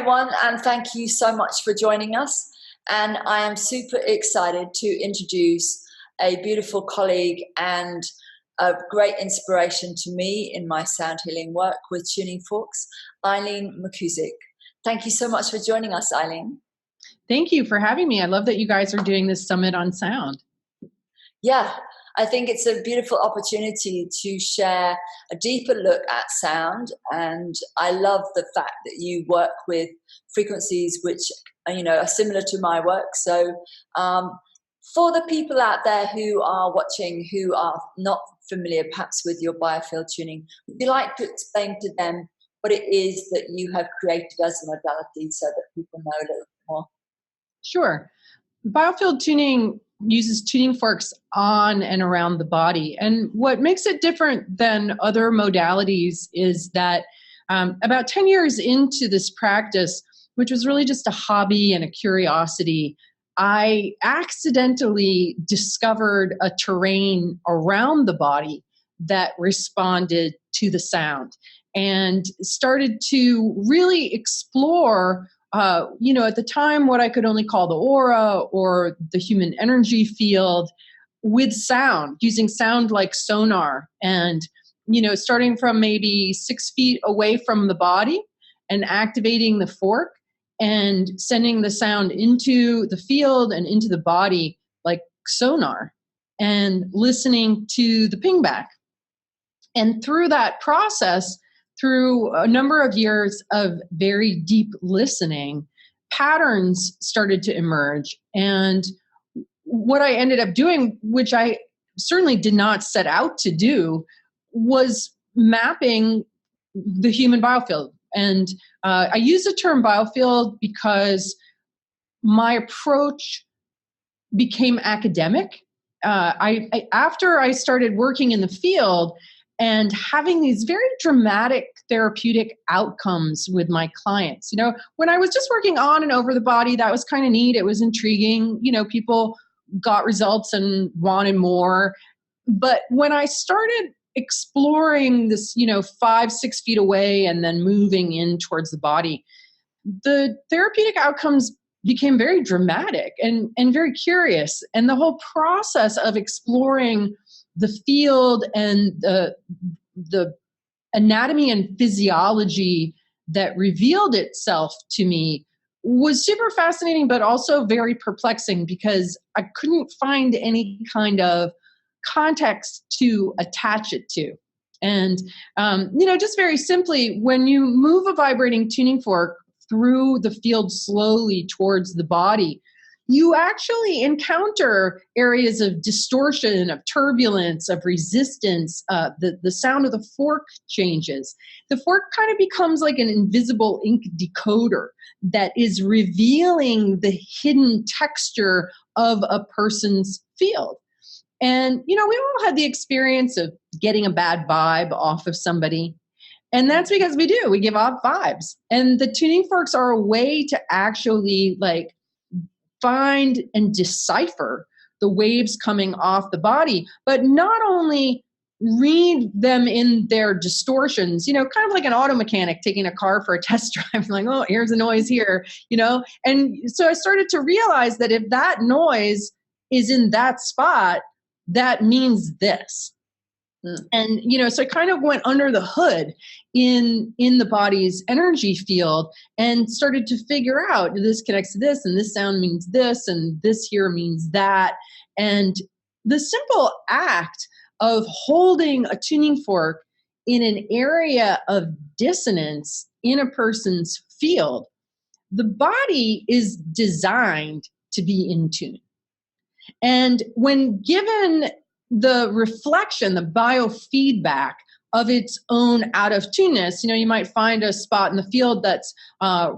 everyone, and thank you so much for joining us. And I am super excited to introduce a beautiful colleague and a great inspiration to me in my sound healing work with tuning forks, Eileen McKusick. Thank you so much for joining us, Eileen. Thank you for having me. I love that you guys are doing this summit on sound. Yeah, I think it's a beautiful opportunity to share a deeper look at sound, and I love the fact that you work with frequencies which are similar to my work. So for the people out there who are watching who are not familiar perhaps with your biofield tuning, would you like to explain to them what it is that you have created as a modality so that people know a little more? Sure. Biofield tuning uses tuning forks on and around the body. And what makes it different than other modalities is that about 10 years into this practice, which was really just a hobby and a curiosity, I accidentally discovered a terrain around the body that responded to the sound and started to really explore at the time, what I could only call the aura or the human energy field with sound, using sound like sonar and, starting from maybe 6 feet away from the body and activating the fork and sending the sound into the field and into the body like sonar and listening to the ping back. And through that process, through a number of years of very deep listening, patterns started to emerge. And what I ended up doing, which I certainly did not set out to do, was mapping the human biofield. And I use the term biofield because my approach became academic. After I started working in the field, and having these very dramatic therapeutic outcomes with my clients. When I was just working on and over the body, that was kind of neat. It was intriguing. People got results and wanted more. But when I started exploring this, 5-6 feet away and then moving in towards the body, the therapeutic outcomes became very dramatic and very curious. And the whole process of exploring the field and the anatomy and physiology that revealed itself to me was super fascinating, but also very perplexing because I couldn't find any kind of context to attach it to. And, just very simply, when you move a vibrating tuning fork through the field slowly towards the body, you actually encounter areas of distortion, of turbulence, of resistance. The sound of the fork changes. The fork kind of becomes like an invisible ink decoder that is revealing the hidden texture of a person's field. And, we all had the experience of getting a bad vibe off of somebody. And that's because we do. We give off vibes. And the tuning forks are a way to actually find and decipher the waves coming off the body, but not only read them in their distortions, kind of like an auto mechanic taking a car for a test drive, like, oh, here's a noise here, And so I started to realize that if that noise is in that spot, that means this. And, so I kind of went under the hood in the body's energy field and started to figure out this connects to this, and this sound means this, and this here means that. And the simple act of holding a tuning fork in an area of dissonance in a person's field, the body is designed to be in tune. And when given the reflection, the biofeedback of its own out of tuneness, you might find a spot in the field that's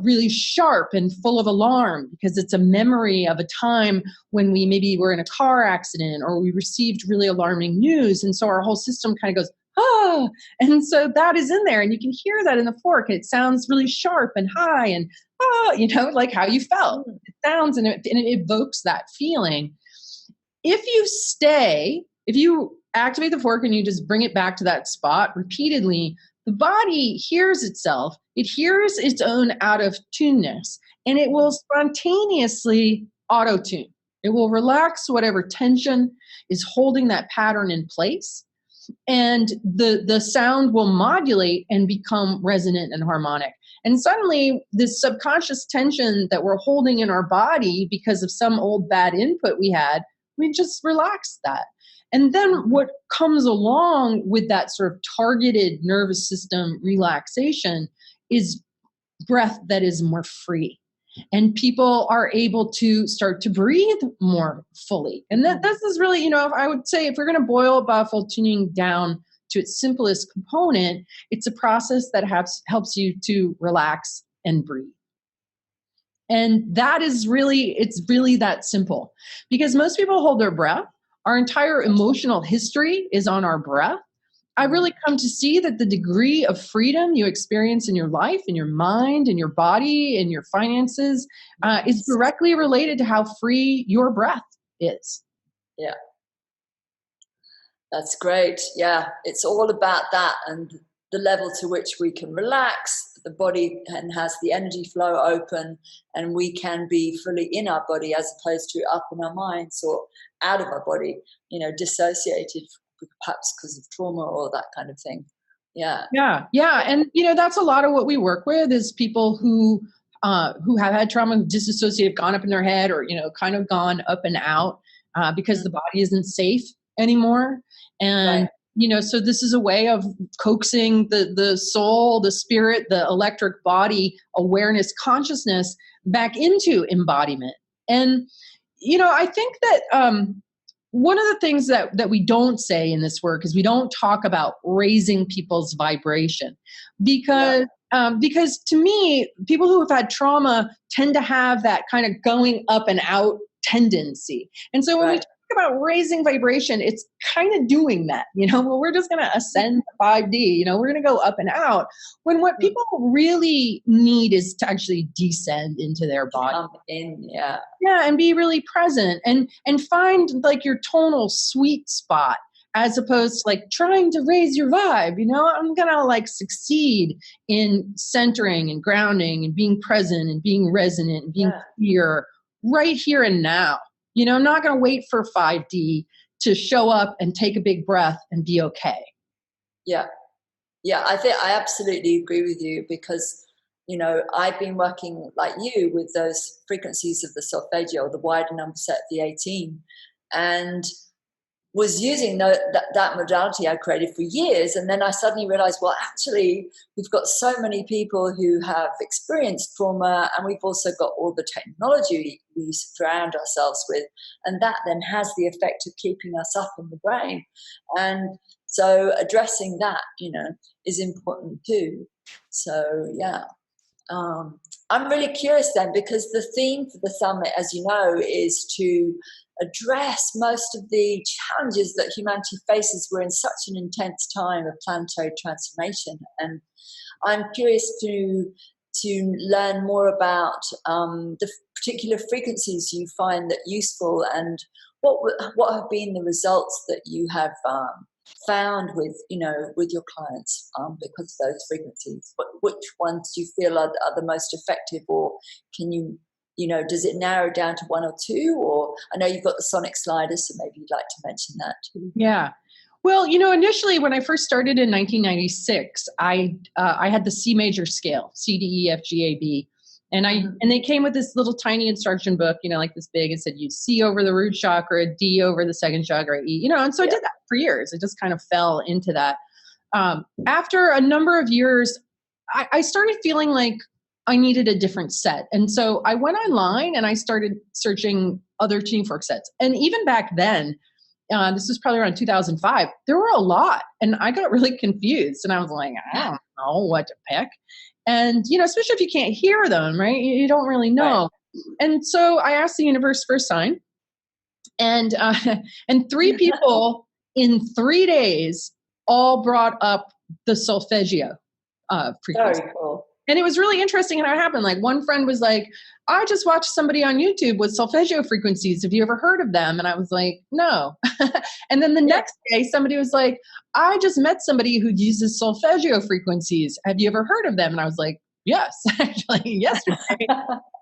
really sharp and full of alarm because it's a memory of a time when we maybe were in a car accident or we received really alarming news. And so our whole system kind of goes, ah, and so that is in there. And you can hear that in the fork. And it sounds really sharp and high and, like how you felt. It sounds and it evokes that feeling. If you activate the fork and you just bring it back to that spot repeatedly, the body hears itself. It hears its own out of tuneness, and it will spontaneously auto tune. It will relax whatever tension is holding that pattern in place, and the sound will modulate and become resonant and harmonic. And suddenly, this subconscious tension that we're holding in our body because of some old bad input we had, we just relax that. And then what comes along with that sort of targeted nervous system relaxation is breath that is more free. And people are able to start to breathe more fully. And this is really, if I would say, if we're going to boil Biofield Tuning down to its simplest component, it's a process that helps you to relax and breathe. And that is it's really that simple. Because most people hold their breath. Our entire emotional history is on our breath. I've really come to see that the degree of freedom you experience in your life, in your mind, in your body, in your finances, is directly related to how free your breath is. Yeah. That's great. Yeah. It's all about that, and the level to which we can relax, the body and has the energy flow open, and we can be fully in our body as opposed to up in our minds or out of our body, dissociated, perhaps because of trauma or that kind of thing. Yeah. And that's a lot of what we work with is people who have had trauma, who disassociated, gone up in their head, or kind of gone up and out because the body isn't safe anymore. And so this is a way of coaxing the soul, the spirit, the electric body awareness, consciousness back into embodiment. And I think that one of the things that we don't say in this work is we don't talk about raising people's vibration, because to me, people who have had trauma tend to have that kind of going up and out tendency. And so when we talk about raising vibration, it's kind of doing that, well, we're just going to ascend to 5D, we're going to go up and out, when what people really need is to actually descend into their body. And be really present and find like your tonal sweet spot, as opposed to like trying to raise your vibe. I'm going to like succeed in centering and grounding and being present and being resonant and being clear right here and now. I'm not going to wait for 5D to show up and take a big breath and be okay. Yeah. I think I absolutely agree with you, because, I've been working like you with those frequencies of the solfeggio, the wider number set, the 18, and was using that modality I created for years. And then I suddenly realized, well, actually, we've got so many people who have experienced trauma, and we've also got all the technology we surround ourselves with. And that then has the effect of keeping us up in the brain. And so addressing that, is important too. So, I'm really curious then, because the theme for the summit, as you know, is to address most of the challenges that humanity faces. We're in such an intense time of planetary transformation, and I'm curious to learn more about the particular frequencies you find that useful, and what have been the results that you have found with your clients because of those frequencies. Which ones do you feel are the most effective, or can you? Does it narrow down to one or two? Or I know you've got the sonic sliders, so maybe you'd like to mention that too. Yeah. Well, initially when I first started in 1996, I had the C major scale, C, D, E, F, G, A, B. And they came with this little tiny instruction book, like this big. It said use C over the root chakra, D over the second chakra, E, and so I did that for years. I just kind of fell into that. After a number of years, I started feeling like I needed a different set. And so I went online and I started searching other tuning fork sets. And even back then, this was probably around 2005, there were a lot. And I got really confused. And I was like, I don't know what to pick. And, especially if you can't hear them, right? You don't really know. Right. And so I asked the universe for a sign. And 3 people in 3 days all brought up the solfeggio frequency. Very cool. And it was really interesting how it happened. Like one friend was like, I just watched somebody on YouTube with solfeggio frequencies. Have you ever heard of them? And I was like, no. And then the next day, somebody was like, I just met somebody who uses solfeggio frequencies. Have you ever heard of them? And I was like, yes, actually, yesterday.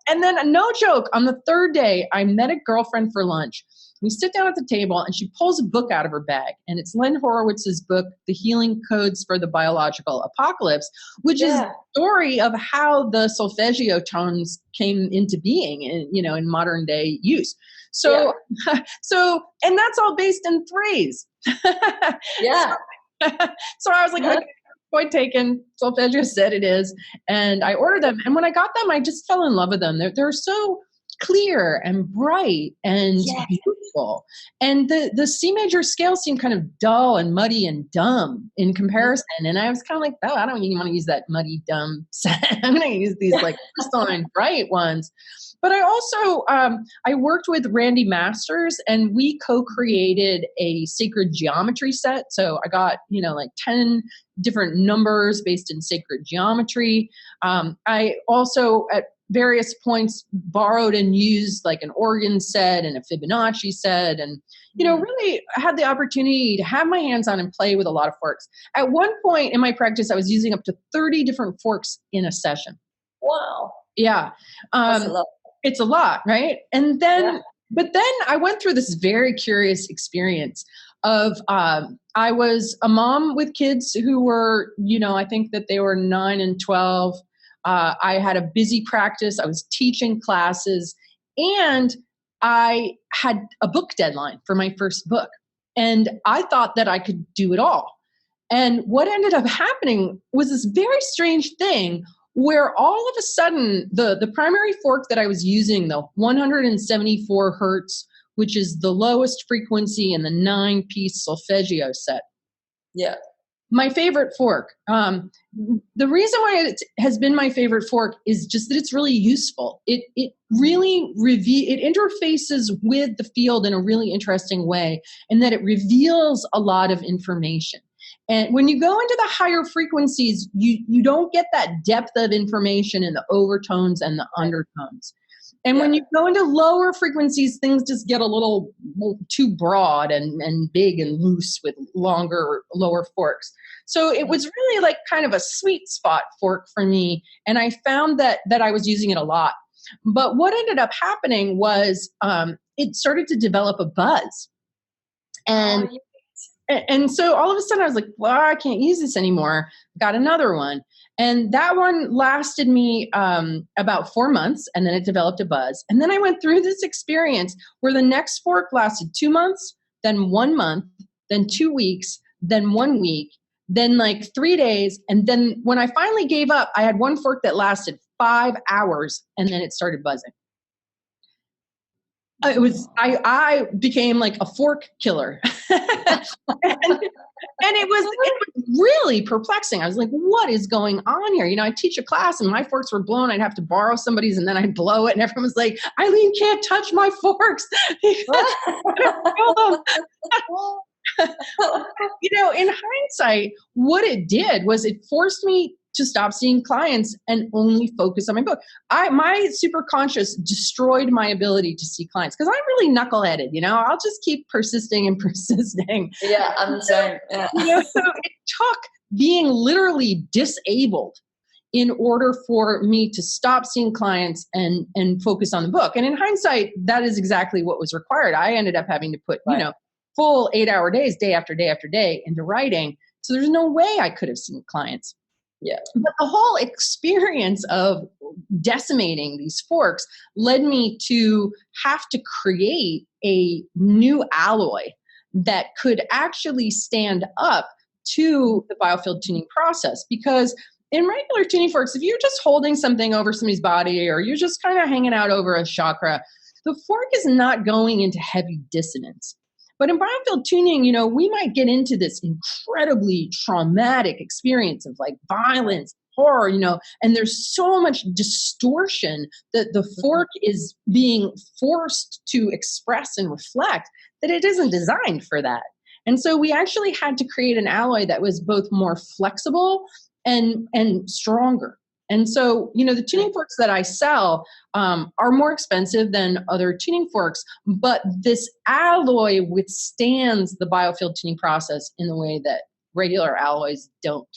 And then, no joke, on the third day, I met a girlfriend for lunch. We sit down at the table and she pulls a book out of her bag. And it's Len Horowitz's book, The Healing Codes for the Biological Apocalypse, which is the story of how the solfeggio tones came into being in modern day use. So, and that's all based in threes. Yeah. So I was like, okay, point taken. Solfeggio said it is. And I ordered them. And when I got them, I just fell in love with them. They're so clear and bright and beautiful. And the C major scale seemed kind of dull and muddy and dumb in comparison. And I was kind of like, oh, I don't even want to use that muddy, dumb set. I'm going to use these like crystalline, bright ones. But I also, I worked with Randy Masters and we co-created a sacred geometry set. So I got, like 10 different numbers based in sacred geometry. I also, at various points, borrowed and used like an organ set and a Fibonacci set, and really had the opportunity to have my hands on and play with a lot of forks. At one point in my practice, I was using up to 30 different forks in a session. Wow. Yeah. That's a lot. It's a lot, right? And then, but then I went through this very curious experience of, I was a mom with kids who were, I think that they were 9 and 12. I had a busy practice. I was teaching classes and I had a book deadline for my first book. And I thought that I could do it all. And what ended up happening was this very strange thing where all of a sudden the primary fork that I was using, the 174 hertz, which is the lowest frequency in the 9-piece solfeggio set. Yeah. My favorite fork. The reason why it has been my favorite fork is just that it's really useful. It really it interfaces with the field in a really interesting way, and that it reveals a lot of information. And when you go into the higher frequencies, you don't get that depth of information in the overtones and the undertones. And when you go into lower frequencies, things just get a little too broad and big and loose with longer, lower forks. So it was really like kind of a sweet spot fork for me. And I found that I was using it a lot. But what ended up happening was it started to develop a buzz. And so all of a sudden I was like, well, I can't use this anymore. Got another one. And that one lasted me about 4 months, and then it developed a buzz. And then I went through this experience where the next fork lasted 2 months, then 1 month, then 2 weeks, then 1 week, then like 3 days. And then when I finally gave up, I had one fork that lasted 5 hours, and then it started buzzing. I became like a fork killer. And it was really perplexing. I was like, what is going on here? I teach a class and my forks were blown. I'd have to borrow somebody's and then I'd blow it. And everyone was like, Eileen can't touch my forks. In hindsight, what it did was it forced me to stop seeing clients and only focus on my book. My superconscious destroyed my ability to see clients because I'm really knuckleheaded. I'll just keep persisting and persisting. Yeah, I'm the same. Yeah. So it took being literally disabled in order for me to stop seeing clients and focus on the book. And in hindsight, that is exactly what was required. I ended up having to put, full 8-hour days, day after day after day into writing. So there's no way I could have seen clients. Yeah. But the whole experience of decimating these forks led me to have to create a new alloy that could actually stand up to the biofield tuning process. Because in regular tuning forks, if you're just holding something over somebody's body or you're just kind of hanging out over a chakra, the fork is not going into heavy dissonance. But in biofield tuning, we might get into this incredibly traumatic experience of like violence, horror, and there's so much distortion that the fork is being forced to express and reflect that it isn't designed for that. And so we actually had to create an alloy that was both more flexible and stronger. And so, the tuning forks that I sell are more expensive than other tuning forks, but this alloy withstands the biofield tuning process in the way that regular alloys don't.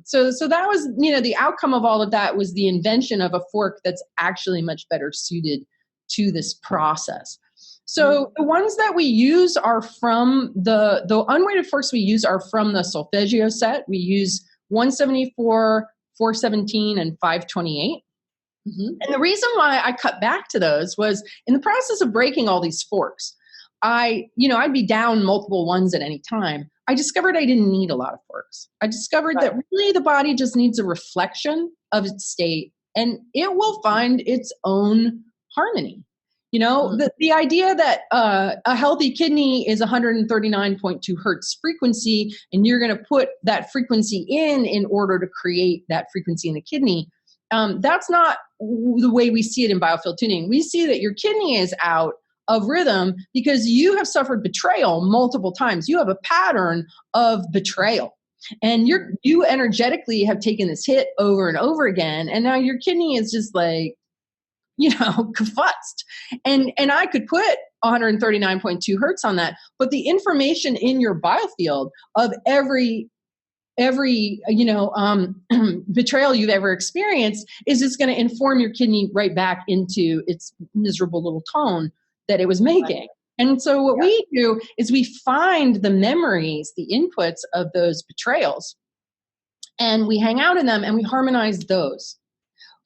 So that was, the outcome of all of that was the invention of a fork that's actually much better suited to this process. So the ones that we use are from the unweighted forks we use are from the solfeggio set. We use 174, 417, and 528. And the reason why I cut back to those was in the process of breaking all these forks, I'd be down multiple ones at any time. I discovered I didn't need a lot of forks. I discovered that really the body just needs a reflection of its state, and it will find its own harmony. The idea that a healthy kidney is 139.2 hertz frequency, and you're going to put that frequency in order to create that frequency in the kidney, that's not the way we see it in biofield tuning. We see that your kidney is out of rhythm because you have suffered betrayal multiple times. You have a pattern of betrayal, and you energetically have taken this hit over and over again, and now your kidney is just like, kafutzed. And I could put 139.2 hertz on that, but the information in your biofield of every betrayal you've ever experienced is just going to inform your kidney right back into its miserable little tone that it was making. Right. And so what we do is we find the memories, the inputs of those betrayals, and we hang out in them and we harmonize those.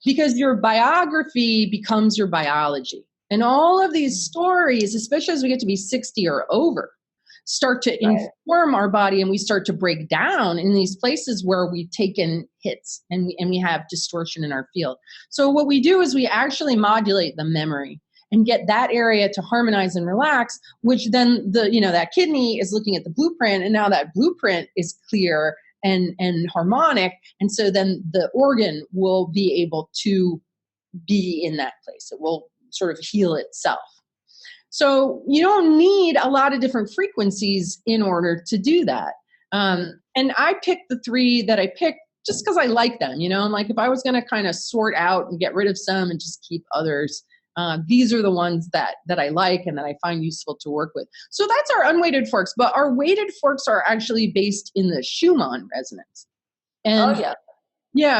Because your biography becomes your biology. And all of these stories, especially as we get to be 60 or over, start to inform our body, and we start to break down in these places where we've taken hits and we have distortion in our field. So what we do is we actually modulate the memory and get that area to harmonize and relax, which then that kidney is looking at the blueprint, and now that blueprint is clear and harmonic, and so then the organ will be able to be in that place. It will sort of heal itself. So you don't need a lot of different frequencies in order to do that. And I picked the three that I picked just because I like them. I'm like, if I was going to kind of sort out and get rid of some and just keep others, these are the ones that I like and that I find useful to work with. So that's our unweighted forks, but our weighted forks are actually based in the Schumann resonance. And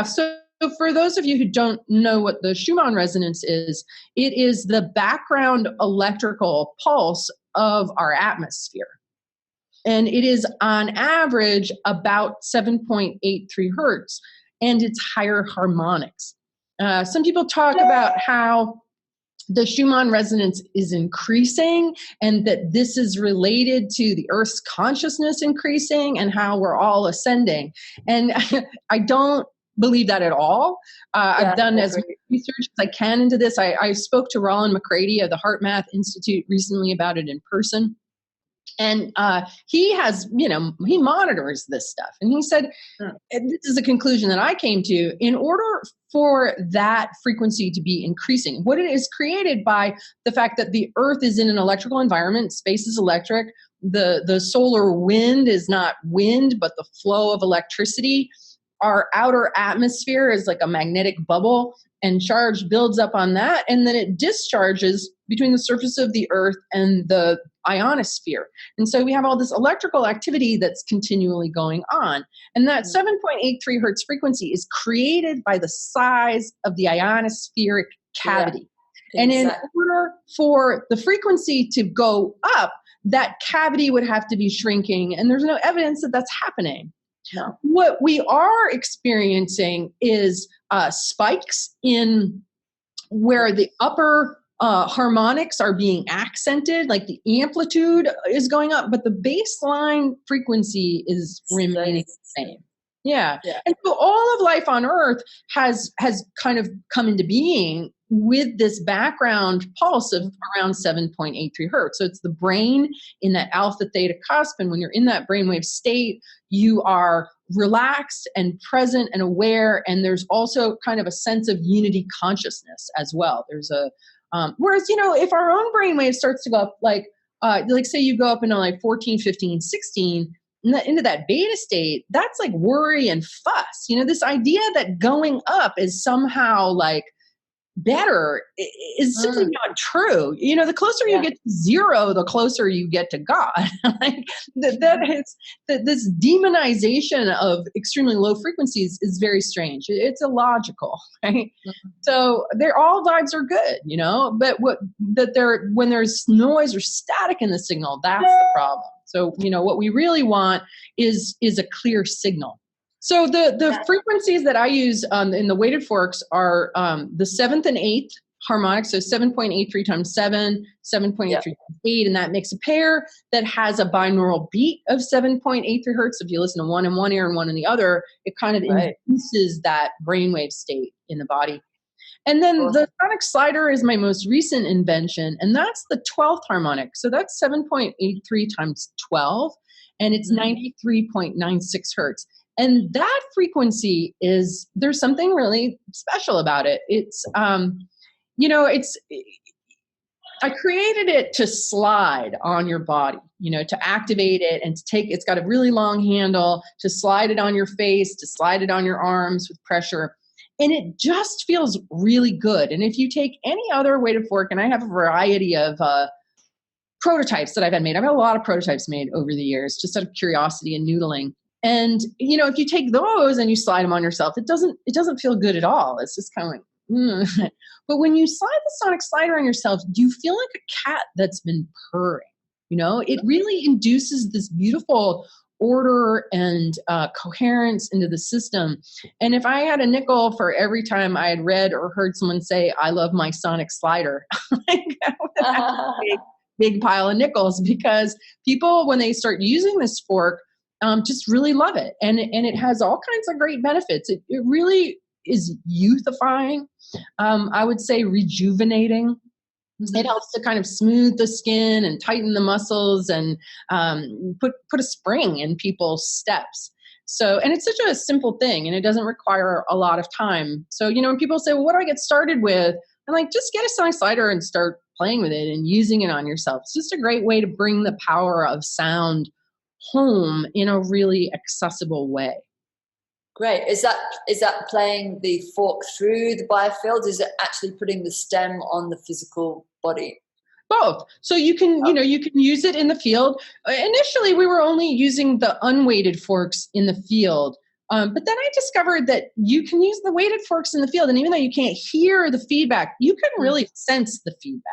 so for those of you who don't know what the Schumann resonance is, it is the background electrical pulse of our atmosphere. And it is on average about 7.83 hertz, and it's higher harmonics. Some people talk about how the Schumann resonance is increasing, and that this is related to the Earth's consciousness increasing and how we're all ascending. And I don't believe that at all. I've done as much research as I can into this. I spoke to Roland McCready of the Heart Math Institute recently about it in person. And he has, he monitors this stuff. And he said, and this is a conclusion that I came to, in order for that frequency to be increasing, what it is created by the fact that the Earth is in an electrical environment, space is electric, the solar wind is not wind, but the flow of electricity. Our outer atmosphere is like a magnetic bubble, and charge builds up on that, and then it discharges between the surface of the Earth and the ionosphere. And so we have all this electrical activity that's continually going on. And that 7.83 hertz frequency is created by the size of the ionospheric cavity. Yeah, exactly. And in order for the frequency to go up, that cavity would have to be shrinking, and there's no evidence that that's happening. No. What we are experiencing is spikes in where the upper harmonics are being accented, like the amplitude is going up, but the baseline frequency is remaining the same. Yeah. And so all of life on Earth has kind of come into being with this background pulse of around 7.83 hertz. So it's the brain in that alpha theta cusp. And when you're in that brainwave state, you are relaxed and present and aware. And there's also kind of a sense of unity consciousness as well. There's a, whereas, if our own brainwave starts to go up, like say you go up into like 14, 15, 16, into that beta state, that's like worry and fuss. This idea that going up is somehow like better is simply not true. The closer you get to zero, the closer you get to God. Like this demonization of extremely low frequencies is very strange. It's illogical, right? So all vibes are good, but when there's noise or static in the signal, that's the problem. So, what we really want is a clear signal. So the frequencies that I use in the weighted forks are the 7th and 8th harmonics, so 7.83 times 7, 7.83 times 8, and that makes a pair that has a binaural beat of 7.83 hertz. If you listen to one in one ear and one in the other, it kind of induces that brainwave state in the body. And then the sonic slider is my most recent invention, and that's the 12th harmonic. So that's 7.83 times 12, and it's 93.96 hertz. And that frequency there's something really special about it. It's, I created it to slide on your body, to activate it and it's got a really long handle to slide it on your face, to slide it on your arms with pressure. And it just feels really good. And if you take any other weighted fork, and I have a variety of prototypes that I've had made. I've had a lot of prototypes made over the years, just out of curiosity and noodling. And, if you take those and you slide them on yourself, it doesn't feel good at all. It's just kind of like, But when you slide the sonic slider on yourself, you feel like a cat that's been purring. It really induces this beautiful order and coherence into the system. And if I had a nickel for every time I had read or heard someone say, I love my sonic slider, big pile of nickels, because people, when they start using this fork, just really love it. And it has all kinds of great benefits. It really is youthifying. I would say rejuvenating. It helps to kind of smooth the skin and tighten the muscles and put a spring in people's steps. So, and it's such a simple thing, and it doesn't require a lot of time. So, when people say, well, what do I get started with? I'm like, just get a sonic slider and start playing with it and using it on yourself. It's just a great way to bring the power of sound home in a really accessible way. Great. Is that playing the fork through the biofield? Is it actually putting the stem on the physical body? Both. So you can, you can use it in the field. Initially, we were only using the unweighted forks in the field. But then I discovered that you can use the weighted forks in the field. And even though you can't hear the feedback, you can really sense the feedback.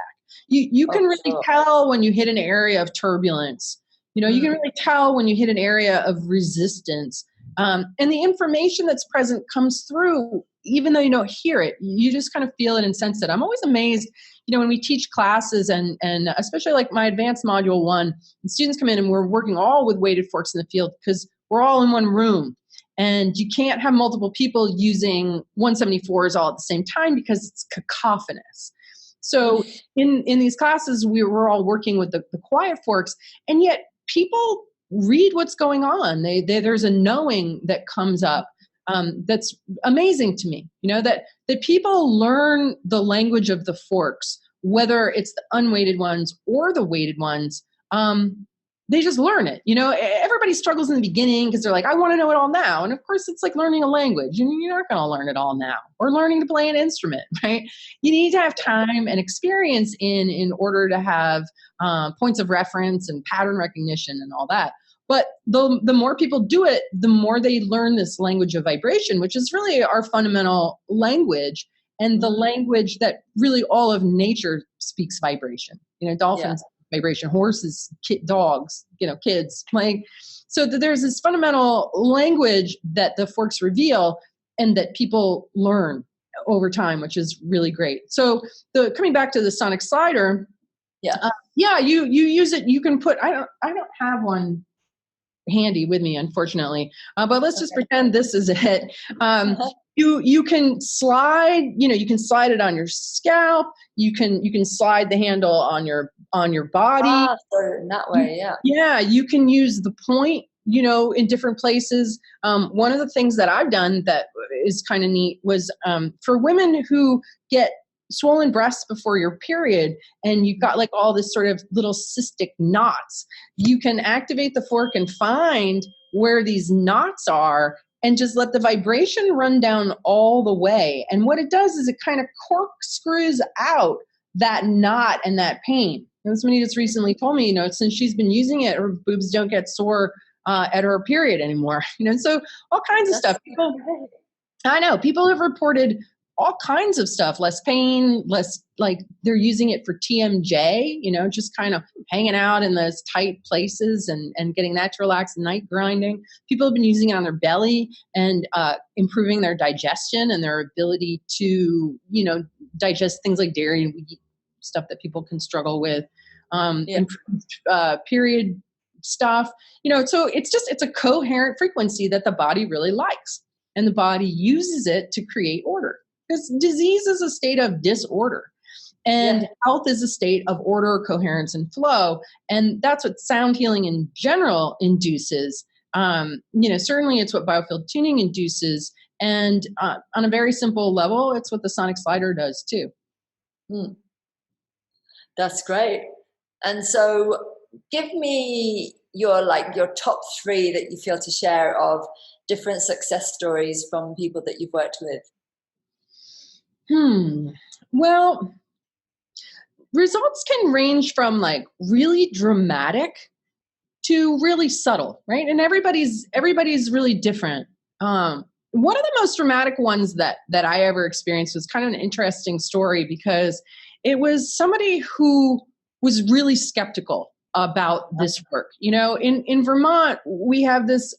You can really tell when you hit an area of turbulence. You can really tell when you hit an area of resistance. And the information that's present comes through, even though you don't hear it. You just kind of feel it and sense it. I'm always amazed, when we teach classes and especially like my advanced module 1, and students come in and we're working all with weighted forks in the field because we're all in one room. And you can't have multiple people using 174s all at the same time because it's cacophonous. So in these classes, we were all working with the quiet forks, and yet people read what's going on. There's a knowing that comes up that's amazing to me. That people learn the language of the forks, whether it's the unweighted ones or the weighted ones. They just learn it. Everybody struggles in the beginning because they're like, I want to know it all now. And of course, it's like learning a language. And you're not going to learn it all now, or learning to play an instrument, right? You need to have time and experience in order to have points of reference and pattern recognition and all that. But the more people do it, the more they learn this language of vibration, which is really our fundamental language, and the language that really all of nature speaks vibration. Dolphins. Yeah. Vibration, horses, dogs, kids playing. So there's this fundamental language that the forks reveal and that people learn over time, which is really great. So coming back to the sonic slider, you use it. You can put. I don't have one handy with me, unfortunately, but let's just pretend this is it. You can slide. You can slide it on your scalp. You can slide the handle on your body. So in that way, yeah. Yeah, you can use the point, in different places. One of the things that I've done that is kind of neat was for women who get swollen breasts before your period and you've got like all this sort of little cystic knots, you can activate the fork and find where these knots are and just let the vibration run down all the way. And what it does is it kind of corkscrews out that knot and that pain. And somebody just recently told me, since she's been using it, her boobs don't get sore at her period anymore. So all kinds of stuff. I know people have reported all kinds of stuff, less pain, less like they're using it for TMJ, just kind of hanging out in those tight places and getting that to relax and night grinding. People have been using it on their belly and improving their digestion and their ability to, digest things like dairy and wheat, stuff that people can struggle with, improved period stuff, so it's a coherent frequency that the body really likes. And the body uses it to create order. Because disease is a state of disorder. And health is a state of order, coherence, and flow. And that's what sound healing in general induces. Certainly it's what Biofield Tuning induces. And on a very simple level, it's what the sonic slider does too. That's great. And so give me your top 3 that you feel to share of different success stories from people that you've worked with. Well, results can range from like really dramatic to really subtle, right? And everybody's really different. One of the most dramatic ones that I ever experienced was kind of an interesting story because it was somebody who was really skeptical about this work. In Vermont, we have this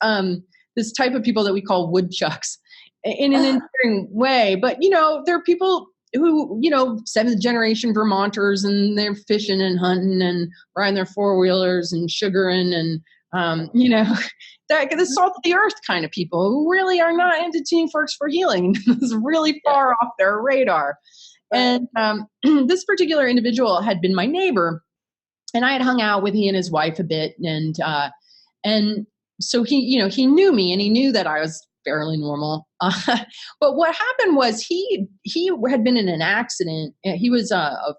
type of people that we call woodchucks in an endearing way. But, there are people who, 7th generation Vermonters and they're fishing and hunting and riding their 4-wheelers and sugaring and, the salt of the earth kind of people who really are not into tuning forks for healing. It's really far off their radar. And this particular individual had been my neighbor and I had hung out with he and his wife a bit. And so he knew me and he knew that I was fairly normal. But what happened was he had been in an accident. He was a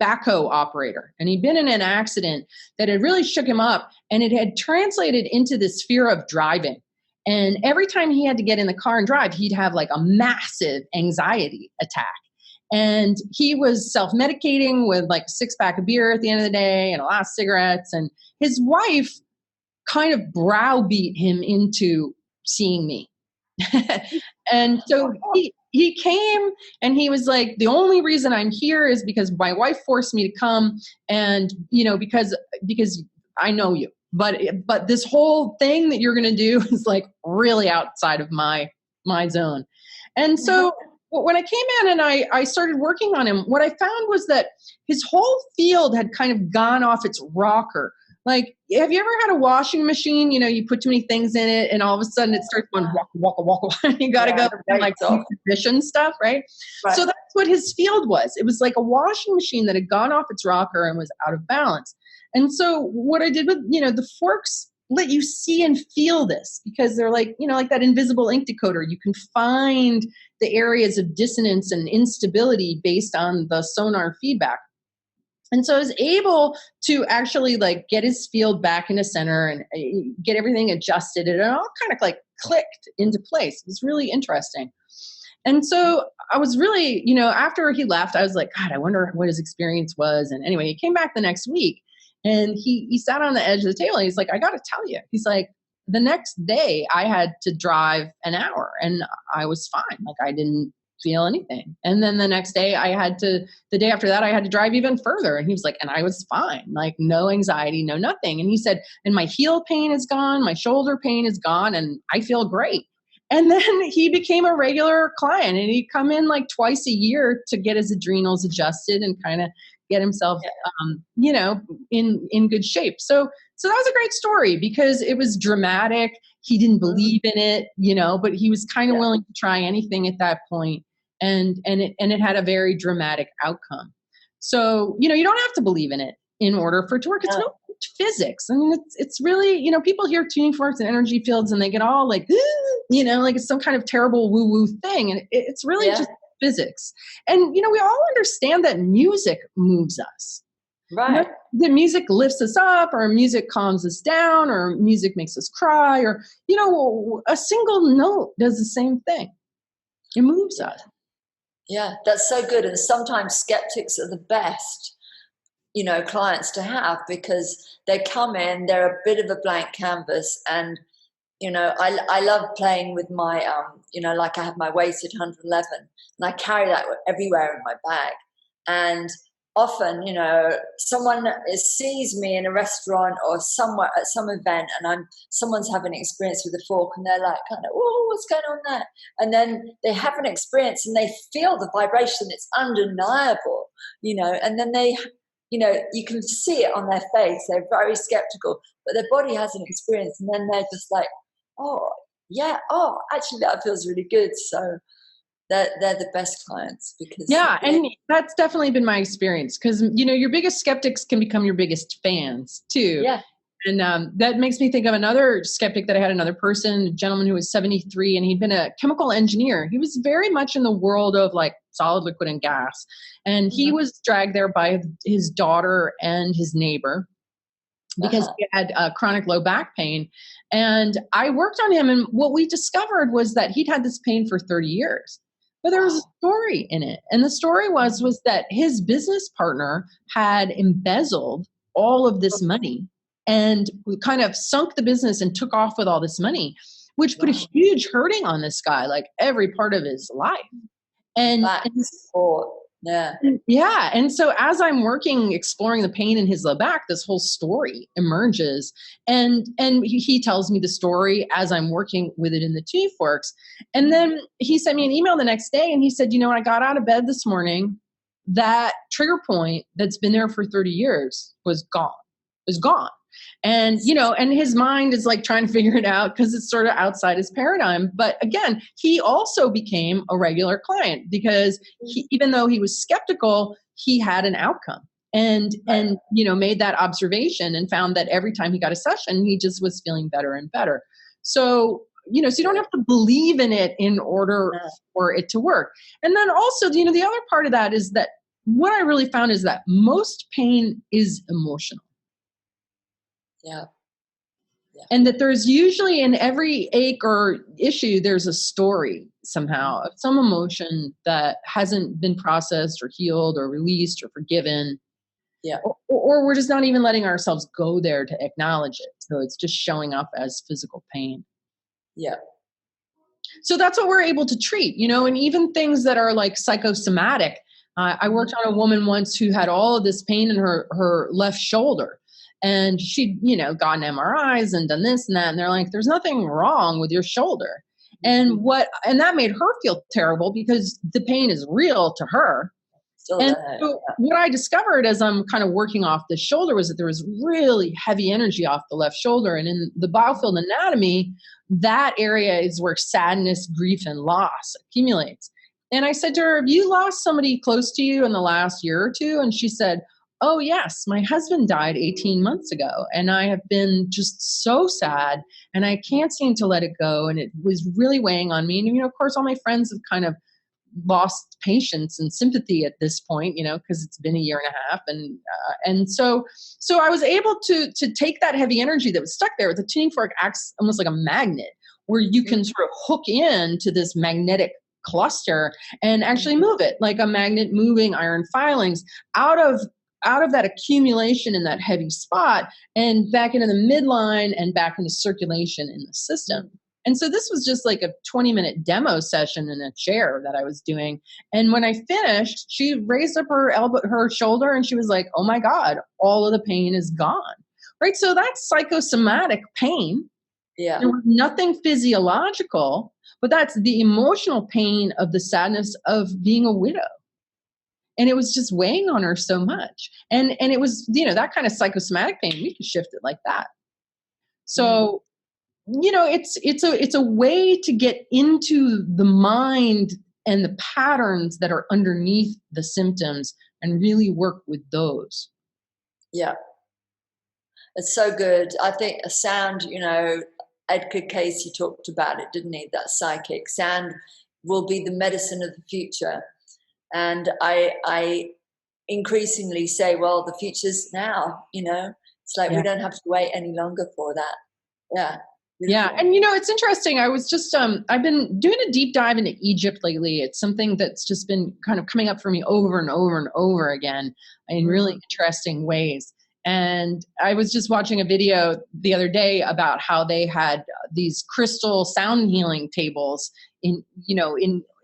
backhoe operator and he'd been in an accident that had really shook him up and it had translated into this fear of driving. And every time he had to get in the car and drive, he'd have like a massive anxiety attack. And he was self-medicating with like a 6-pack of beer at the end of the day and a lot of cigarettes. And his wife kind of browbeat him into seeing me. And so he came and he was like, the only reason I'm here is because my wife forced me to come and, because I know you. But this whole thing that you're going to do is like really outside of my zone. And so when I came in and I started working on him, what I found was that his whole field had kind of gone off its rocker. Like, have you ever had a washing machine? You put too many things in it and all of a sudden it starts going waka. You got to go and like position stuff, right? So that's what his field was. It was like a washing machine that had gone off its rocker and was out of balance. And so what I did with, the forks let you see and feel this because they're like, like that invisible ink decoder. You can find the areas of dissonance and instability based on the sonar feedback. And so I was able to actually like get his field back into center and get everything adjusted and it all kind of like clicked into place. It was really interesting. And so I was really, after he left, I was like, God, I wonder what his experience was. And anyway, he came back the next week and he sat on the edge of the table and he's like, I got to tell you, he's like, the next day I had to drive an hour and I was fine. Like I didn't feel anything. And then the next day the day after that, I had to drive even further. And he was like, and I was fine, like no anxiety, no nothing. And he said, and my heel pain is gone, my shoulder pain is gone, and I feel great. And then he became a regular client and he'd come in like twice a year to get his adrenals adjusted and kind of get himself, in good shape. So that was a great story because it was dramatic. He didn't believe in it, but he was kind of willing to try anything at that point. And it had a very dramatic outcome. So, you don't have to believe in it in order for it to work. It's really physics. I mean, it's really, people hear tuning forks and energy fields and they get all like, like it's some kind of terrible woo-woo thing. And it's really just physics. And, we all understand that music moves us. Right. The music lifts us up, or music calms us down, or music makes us cry, or, a single note does the same thing. It moves us. Yeah, that's so good. And sometimes skeptics are the best, clients to have, because they come in, they're a bit of a blank canvas. And, I love playing with my, like I have my weighted 111 and I carry that everywhere in my bag. And often, someone sees me in a restaurant or somewhere at some event, and someone's having an experience with a fork, and they're like, kind of, "Oh, what's going on there?" And then they have an experience, and they feel the vibration. It's undeniable, And then they, you can see it on their face. They're very skeptical, but their body has an experience, and then they're just like, "Oh, yeah, oh, actually, that feels really good." So they're the best clients, because and that's definitely been my experience, because your biggest skeptics can become your biggest fans too. Yeah. And that makes me think of another skeptic that I had, another person, a gentleman who was 73, and he'd been a chemical engineer. He was very much in the world of like solid, liquid, and gas, and he was dragged there by his daughter and his neighbor, because he had chronic low back pain. And I worked on him, and what we discovered was that he'd had this pain for 30 years. But there was a story in it. And the story was that his business partner had embezzled all of this money and kind of sunk the business and took off with all this money, which put a huge hurting on this guy, like every part of his life. And yeah. And so as I'm working, exploring the pain in his low back, this whole story emerges. And he tells me the story as I'm working with it in the tuning forks. And then he sent me an email the next day, and he said, when I got out of bed this morning, that trigger point that's been there for 30 years was gone. And, and his mind is like trying to figure it out, because it's sort of outside his paradigm. But again, he also became a regular client, because even though he was skeptical, he had an outcome and made that observation and found that every time he got a session, he just was feeling better and better. So, so you don't have to believe in it in order for it to work. And then also, the other part of that is that what I really found is that most pain is emotional. Yeah. And that there's usually, in every ache or issue, there's a story somehow of some emotion that hasn't been processed or healed or released or forgiven. Yeah. Or we're just not even letting ourselves go there to acknowledge it. So it's just showing up as physical pain. Yeah. So that's what we're able to treat, and even things that are like psychosomatic. I worked on a woman once who had all of this pain in her left shoulder. And she'd, gotten MRIs and done this and that. And they're like, there's nothing wrong with your shoulder. And that made her feel terrible, because the pain is real to her. So what I discovered as I'm kind of working off the shoulder was that there was really heavy energy off the left shoulder. And in the Biofield anatomy, that area is where sadness, grief, and loss accumulates. And I said to her, have you lost somebody close to you in the last year or two? And she said, oh, yes, my husband died 18 months ago, and I have been just so sad, and I can't seem to let it go, and it was really weighing on me. And, of course, all my friends have kind of lost patience and sympathy at this point, because it's been a year and a half. And so I was able to take that heavy energy that was stuck there. The tuning fork acts almost like a magnet, where you can sort of hook into this magnetic cluster and actually move it like a magnet moving iron filings out of that accumulation in that heavy spot and back into the midline and back into circulation in the system. And so this was just like a 20-minute demo session in a chair that I was doing. And when I finished, she raised up her shoulder, and she was like, oh my God, all of the pain is gone. Right? So that's psychosomatic pain. Yeah. There was nothing physiological, but that's the emotional pain of the sadness of being a widow. And it was just weighing on her so much. And it was, that kind of psychosomatic pain, we could shift it like that. So, it's a way to get into the mind and the patterns that are underneath the symptoms and really work with those. Yeah. It's so good. I think a sound, Edgar Cayce talked about it, didn't he? That psychic sound will be the medicine of the future. And I increasingly say, well, the future's now, it's like we don't have to wait any longer for that. Yeah. Yeah. Beautiful. And it's interesting. I was just, I've been doing a deep dive into Egypt lately. It's something that's just been kind of coming up for me over and over and over again in really interesting ways. And I was just watching a video the other day about how they had these crystal sound healing tables in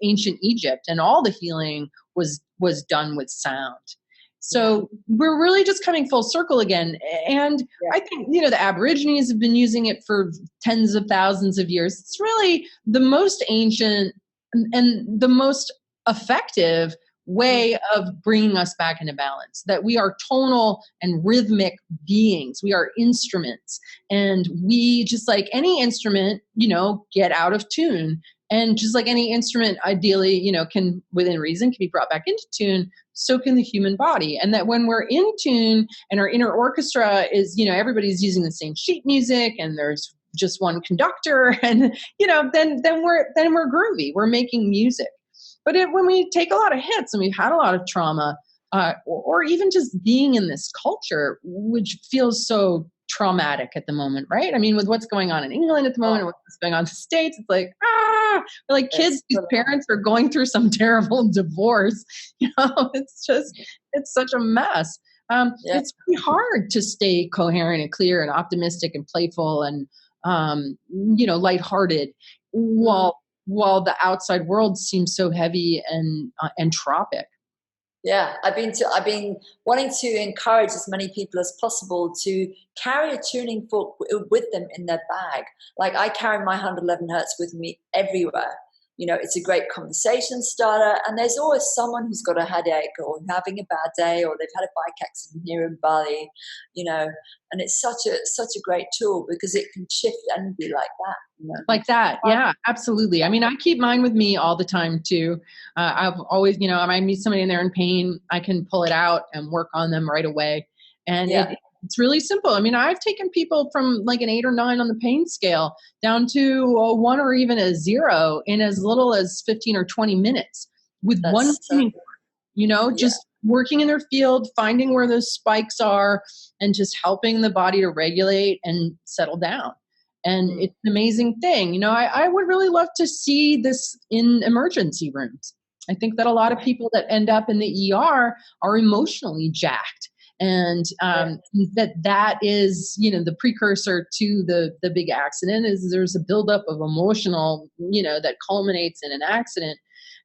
ancient Egypt, and all the healing was done with sound. So we're really just coming full circle again. And I think, the Aborigines have been using it for tens of thousands of years. It's really the most ancient and the most effective way of bringing us back into balance, that we are tonal and rhythmic beings. We are instruments, and we, just like any instrument, get out of tune. And just like any instrument, ideally, can, within reason, can be brought back into tune, so can the human body. And that when we're in tune and our inner orchestra is, everybody's using the same sheet music and there's just one conductor, and, then we're groovy. We're making music. But when we take a lot of hits and we've had a lot of trauma, or even just being in this culture, which feels so traumatic at the moment, right? I mean, with wwhat's going on in England at the moment, and what's going on in the States, it's like, we're like kids whose parents are going through some terrible divorce. It's such a mess. It's really hard to stay coherent and clear and optimistic and playful and, lighthearted while the outside world seems so heavy and entropic. Yeah, I've been wanting to encourage as many people as possible to carry a tuning fork with them in their bag. Like, I carry my 111 hertz with me everywhere. It's a great conversation starter, and there's always someone who's got a headache or having a bad day, or they've had a bike accident here in Bali, and it's such a great tool because it can shift energy like that. Like that. Yeah, absolutely. I mean, I keep mine with me all the time too. I've always, if I meet somebody and they're in pain, I can pull it out and work on them right away. And it's really simple. I mean, I've taken people from like an 8 or 9 on the pain scale down to a 1 or even a 0 in as little as 15 or 20 minutes with one tuning fork, just working in their field, finding where those spikes are, and just helping the body to regulate and settle down. And it's an amazing thing. I would really love to see this in emergency rooms. I think that a lot of people that end up in the ER are emotionally jacked. And that is, the precursor to the big accident, is there's a buildup of emotional, that culminates in an accident.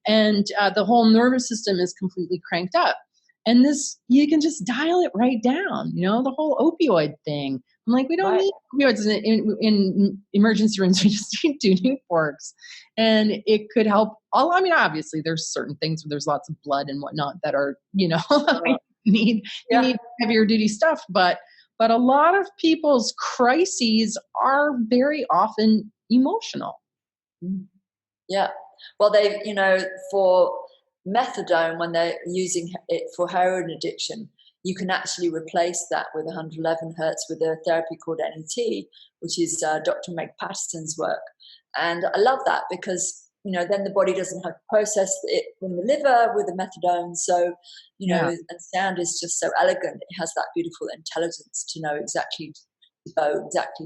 And the whole nervous system is completely cranked up. And this, you can just dial it right down, the whole opioid thing. I'm like, we don't need opioids in emergency rooms. We just need tuning forks. And it could help. Obviously, there's certain things where there's lots of blood and whatnot that are, you need heavier duty stuff. But a lot of people's crises are very often emotional. Yeah. Well, for methadone, when they're using it for heroin addiction, you can actually replace that with 111 hertz with a therapy called NET, which is Dr. Meg Patterson's work. And I love that because, then the body doesn't have to process it from the liver with the methadone. So, and sound is just so elegant. It has that beautiful intelligence to know exactly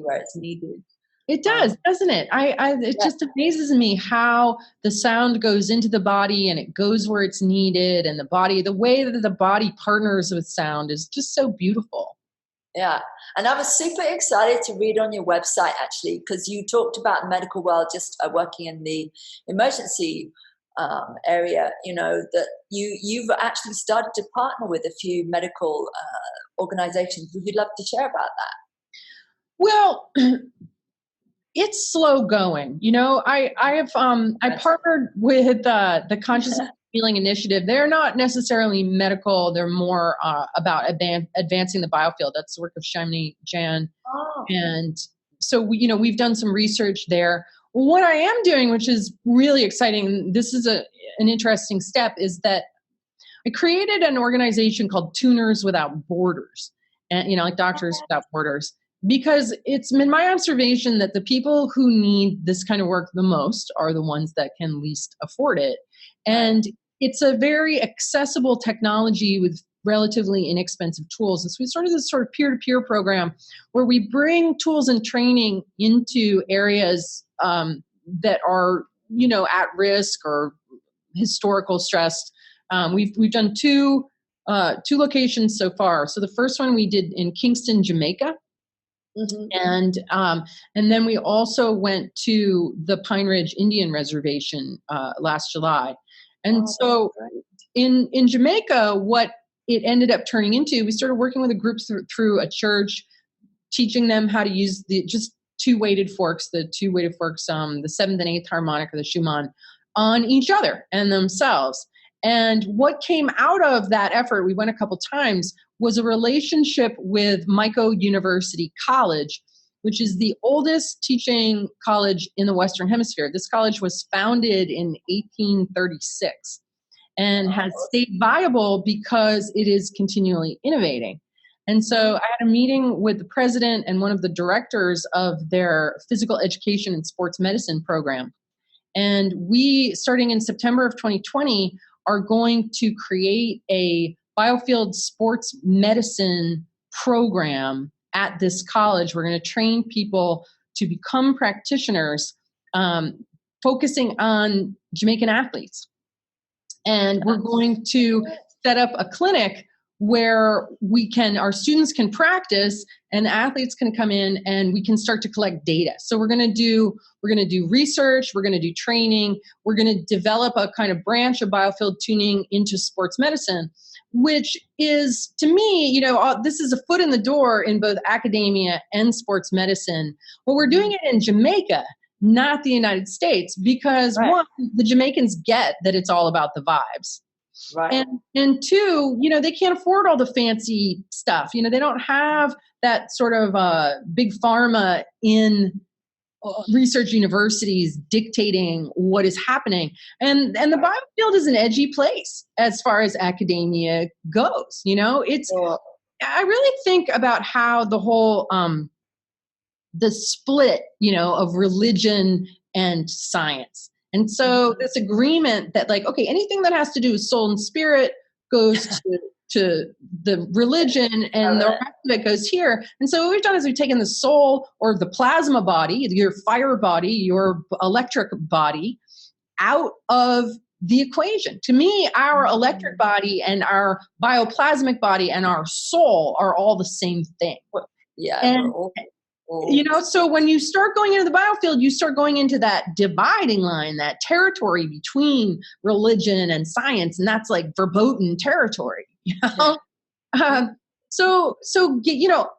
where it's needed. It does, doesn't it? It just amazes me how the sound goes into the body and it goes where it's needed, and the way that the body partners with sound is just so beautiful. Yeah. And I was super excited to read on your website, actually, because you talked about the medical world, just working in the emergency area, that you've actually started to partner with a few medical organizations. Would you love to share about that? Well, it's slow going. I partnered with the Conscious Healing Initiative. They're not necessarily medical. They're more about advancing the biofield. That's the work of Shamini Jan. Oh. And so we've done some research there. What I am doing, which is really exciting, this is an interesting step, is that I created an organization called Tuners Without Borders, and like Doctors Without Borders. Because it's been my observation that the people who need this kind of work the most are the ones that can least afford it. And it's a very accessible technology with relatively inexpensive tools. And so we started this sort of peer-to-peer program where we bring tools and training into areas that are, at risk or historical stress. We've done two locations so far. So the first one we did in Kingston, Jamaica. Mm-hmm. And then we also went to the Pine Ridge Indian Reservation last July. And so in Jamaica, what it ended up turning into, we started working with a group through a church, teaching them how to use the two weighted forks, the 7th and 8th harmonic, or the Schumann, on each other and themselves. And what came out of that effort, we went a couple times, was a relationship with Miko University College, which is the oldest teaching college in the Western Hemisphere. This college was founded in 1836 and has stayed viable because it is continually innovating. And so I had a meeting with the president and one of the directors of their physical education and sports medicine program. And we, starting in September of 2020, are going to create a Biofield sports medicine program at this college. We're going to train people to become practitioners, focusing on Jamaican athletes. And we're going to set up a clinic where our students can practice and athletes can come in and we can start to collect data. So we're going to do research, we're going to do training, we're going to develop a kind of branch of Biofield Tuning into sports medicine, which is, to me, this is a foot in the door in both academia and sports medicine. Well, we're doing it in Jamaica, not the United States, because one, the Jamaicans get that it's all about the vibes. Right. And two, they can't afford all the fancy stuff. They don't have that sort of big pharma in research universities dictating what is happening. And the biofield is an edgy place as far as academia goes. I really think about how the whole the split, of religion and science. And so this agreement that anything that has to do with soul and spirit goes to the religion and the rest of it goes here. And so what we've done is we've taken the soul, or the plasma body, your fire body, your electric body, out of the equation. To me, our electric body and our bioplasmic body and our soul are all the same thing. Yeah. And, so when you start going into the biofield, you start going into that dividing line, that territory between religion and science, and that's like verboten territory. So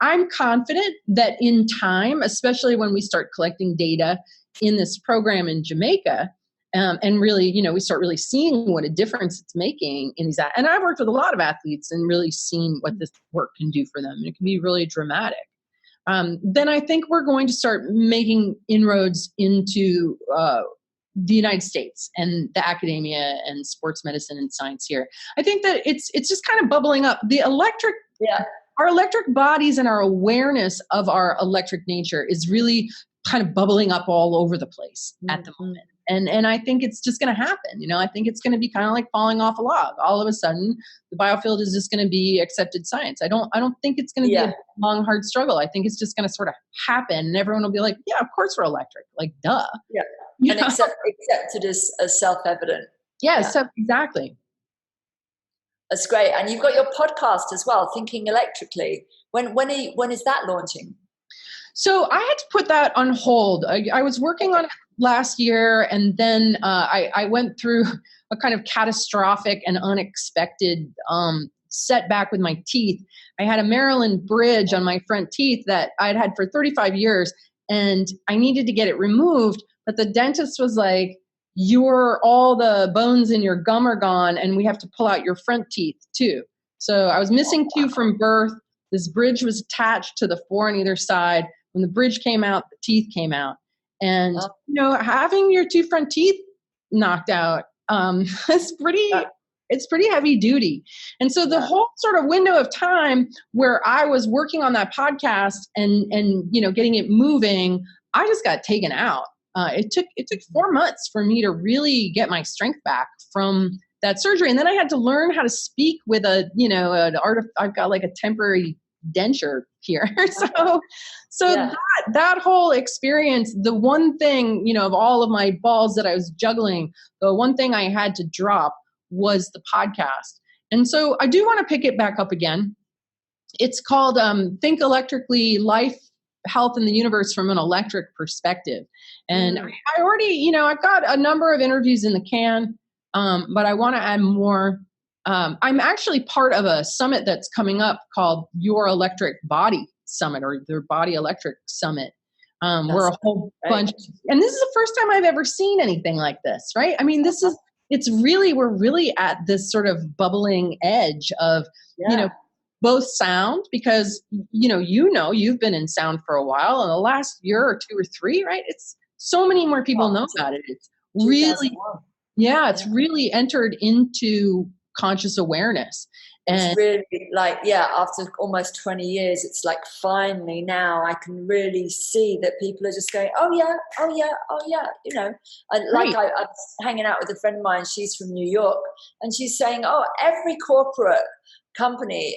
I'm confident that in time, especially when we start collecting data in this program in Jamaica, and really, we start really seeing what a difference it's making in these. And I've worked with a lot of athletes and really seen what this work can do for them. And it can be really dramatic. Then I think we're going to start making inroads into the United States and the academia and sports medicine and science here. I think that it's just kind of bubbling up. Our electric bodies and our awareness of our electric nature is really kind of bubbling up all over the place at the moment. And I think it's just going to happen. I think it's going to be kind of like falling off a log. All of a sudden, the biofield is just going to be accepted science. I don't think it's going to be a long, hard struggle. I think it's just going to sort of happen, and everyone will be like, "Yeah, of course we're electric." Like, duh. Yeah, and accepted as self-evident. So exactly. That's great. And you've got your podcast as well, Thinking Electrically. When is that launching? So I had to put that on hold. I was working on it last year, and then I went through a kind of catastrophic and unexpected setback with my teeth. I had a Maryland bridge on my front teeth that I'd had for 35 years, and I needed to get it removed. But the dentist was like, all the bones in your gum are gone, and we have to pull out your front teeth too. So I was missing 2 from birth. This bridge was attached to the 4 on either side. When the bridge came out, the teeth came out. And, having your 2 front teeth knocked out, it's pretty heavy duty. And so the whole sort of window of time where I was working on that podcast and getting it moving, I just got taken out. It took 4 months for me to really get my strength back from that surgery. And then I had to learn how to speak with I've got like a temporary denture here. so Yeah. that whole experience, the one thing, of all of my balls that I was juggling, the one thing I had to drop was the podcast. And so I do want to pick it back up again. It's called Think Electrically: Life, Health, and the Universe from an Electric Perspective. And I already, I've got a number of interviews in the can, but I want to add more. I'm actually part of a summit that's coming up called Your Electric Body Summit, or their Body Electric Summit. We're a whole bunch, and this is the first time I've ever seen anything like this, right? I mean, we're really at this sort of bubbling edge of, both sound, because, you've been in sound for a while, and the last year or two or three, right? It's so many more people know about it. It's really, it's really entered into conscious awareness. And it's really after almost 20 years, it's like finally now I can really see that people are just going, oh yeah. And I was hanging out with a friend of mine, she's from New York, and she's saying, oh, every corporate company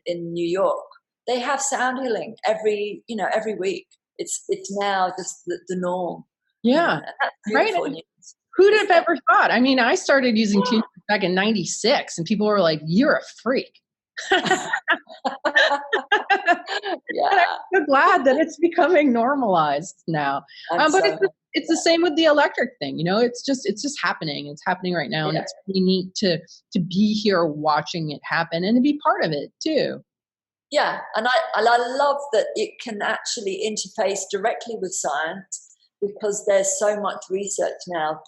in New York, they have sound healing every week. It's now just the norm. Yeah, right. Who'd have ever thought? I mean, I started using tuning back in '96, and people were like, "You're a freak." Yeah, and I'm so glad that it's becoming normalized now. But it's the same with the electric thing. It's just happening. It's happening right now, and it's really neat to be here watching it happen and to be part of it too. Yeah, and I love that it can actually interface directly with science, because there's so much research now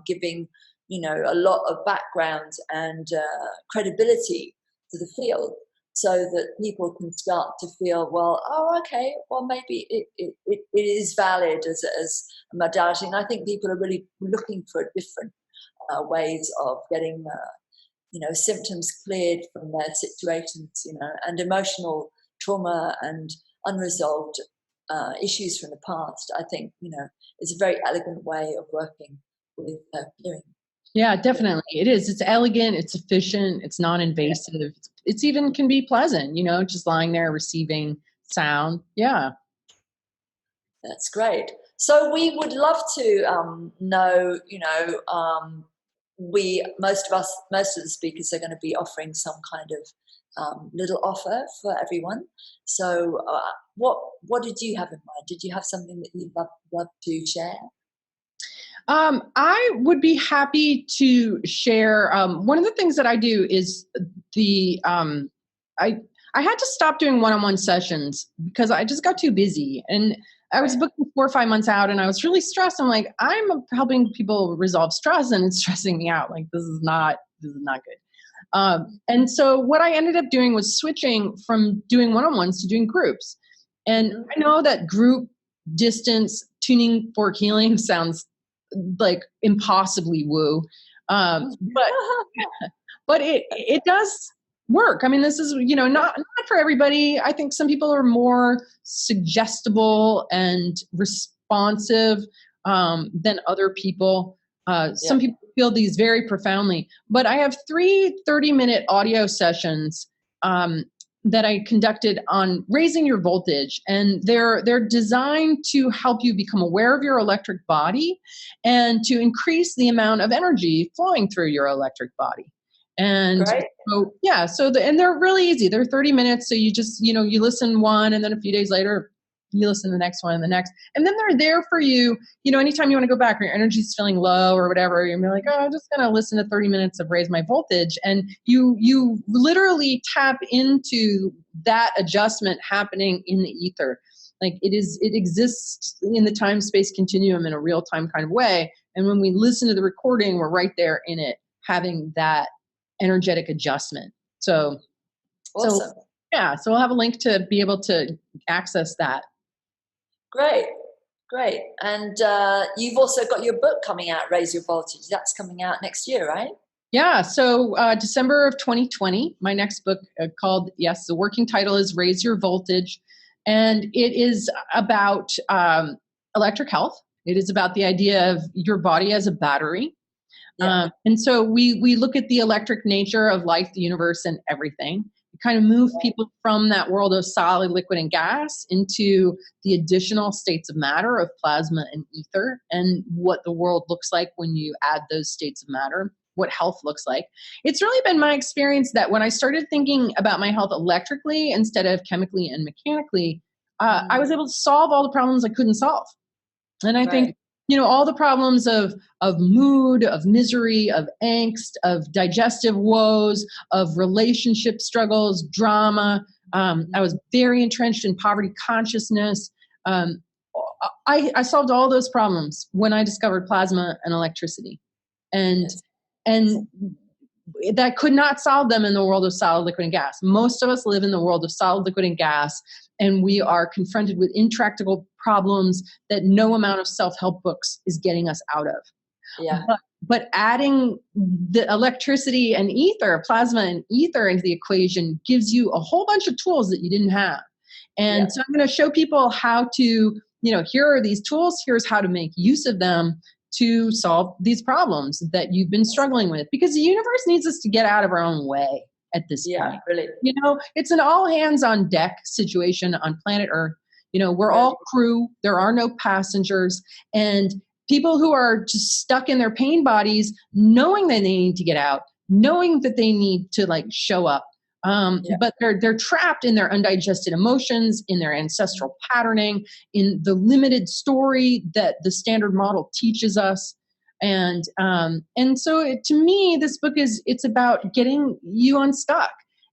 giving, a lot of background and credibility to the field, so that people can start to feel, maybe it is valid as a modality. And I think people are really looking for different ways of getting symptoms cleared from their situations, and emotional trauma and unresolved issues from the past. I think, it's a very elegant way of working with hearing. Yeah, definitely. It is. It's elegant. It's efficient. It's non-invasive. It's even can be pleasant, just lying there receiving sound. Yeah. That's great. So we would love to know, most of the speakers are going to be offering some kind of little offer for everyone. So what did you have in mind? Did you have something that you'd love to share? I would be happy to share. One of the things that I do is I had to stop doing one-on-one sessions because I just got too busy, and I was booking 4 or 5 months out, and I was really stressed. I'm like, I'm helping people resolve stress, and it's stressing me out. Like, this is not good. And so what I ended up doing was switching from doing one-on-ones to doing groups. And I know that group distance tuning fork healing sounds like impossibly woo, but it does work. I mean, this is not for everybody. I think some people are more suggestible and responsive than other people. Some people feel these very profoundly. But I have 3 30-minute audio sessions that I conducted on raising your voltage, and they're designed to help you become aware of your electric body and to increase the amount of energy flowing through your electric body. And and they're really easy. They're 30 minutes, so you just you listen one, and then a few days later you listen to the next one and the next, and then they're there for you. Anytime you want to go back or your energy's feeling low or whatever, you're like, oh, I'm just going to listen to 30 minutes of Raise My Voltage. And you literally tap into that adjustment happening in the ether. Like it exists in the time-space continuum in a real-time kind of way. And when we listen to the recording, we're right there in it, having that energetic adjustment. So, awesome. So we'll have a link to be able to access that. Great. And you've also got your book coming out, Raise Your Voltage. That's coming out next year, right? Yeah. So December of 2020, my next book called, the working title is Raise Your Voltage. And it is about electric health. It is about the idea of your body as a battery. Yeah. And so we look at the electric nature of life, the universe, and everything. We kind of move people from that world of solid, liquid, and gas into the additional states of matter of plasma and ether, and what the world looks like when you add those states of matter, what health looks like. It's really been my experience that when I started thinking about my health electrically instead of chemically and mechanically, I was able to solve all the problems I couldn't solve. And I think, all the problems of mood, of misery, of angst, of digestive woes, of relationship struggles, drama. I was very entrenched in poverty consciousness. I solved all those problems when I discovered plasma and electricity. And that could not solve them in the world of solid, liquid, and gas. Most of us live in the world of solid, liquid, and gas, and we are confronted with intractable problems that no amount of self-help books is getting us out of. Yeah. But adding the electricity and ether, plasma and ether into the equation gives you a whole bunch of tools that you didn't have. And so I'm going to show people how to, here are these tools, here's how to make use of them to solve these problems that you've been struggling with, because the universe needs us to get out of our own way at this point. Really. It's an all hands on deck situation on planet Earth. We're all crew. There are no passengers, and people who are just stuck in their pain bodies, knowing that they need to get out, knowing that they need to show up. But they're trapped in their undigested emotions, in their ancestral patterning, in the limited story that the standard model teaches us. And so to me, this book it's about getting you unstuck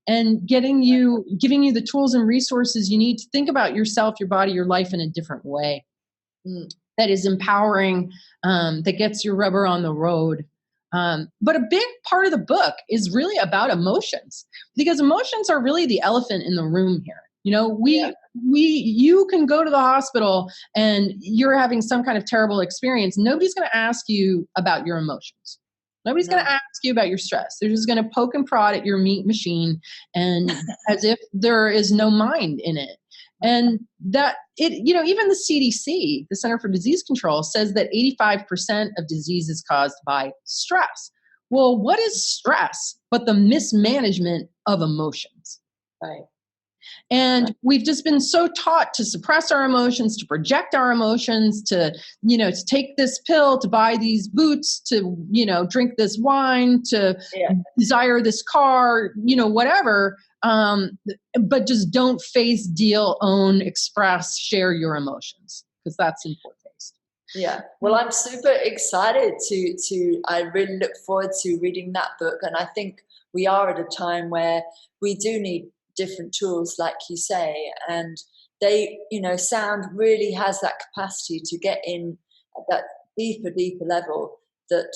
and giving you the tools and resources you need to think about yourself, your body, your life in a different way. That is empowering, that gets your rubber on the road. But a big part of the book is really about emotions, because emotions are really the elephant in the room here. You can go to the hospital and you're having some kind of terrible experience. Nobody's going to ask you about your emotions. Nobody's going to ask you about your stress. They're just going to poke and prod at your meat machine, and as if there is no mind in it. And that even the CDC, the Center for Disease Control, says that 85% of disease is caused by stress. Well, what is stress but the mismanagement of emotions? Right. And we've just been so taught to suppress our emotions, to project our emotions, to take this pill, to buy these boots, to, drink this wine, to desire this car, whatever. But just don't face, deal, own, express, share your emotions, because that's in poor taste. Yeah. Well, I'm super excited I really look forward to reading that book. And I think we are at a time where we do need different tools, like you say, and they, sound really has that capacity to get in at that deeper level that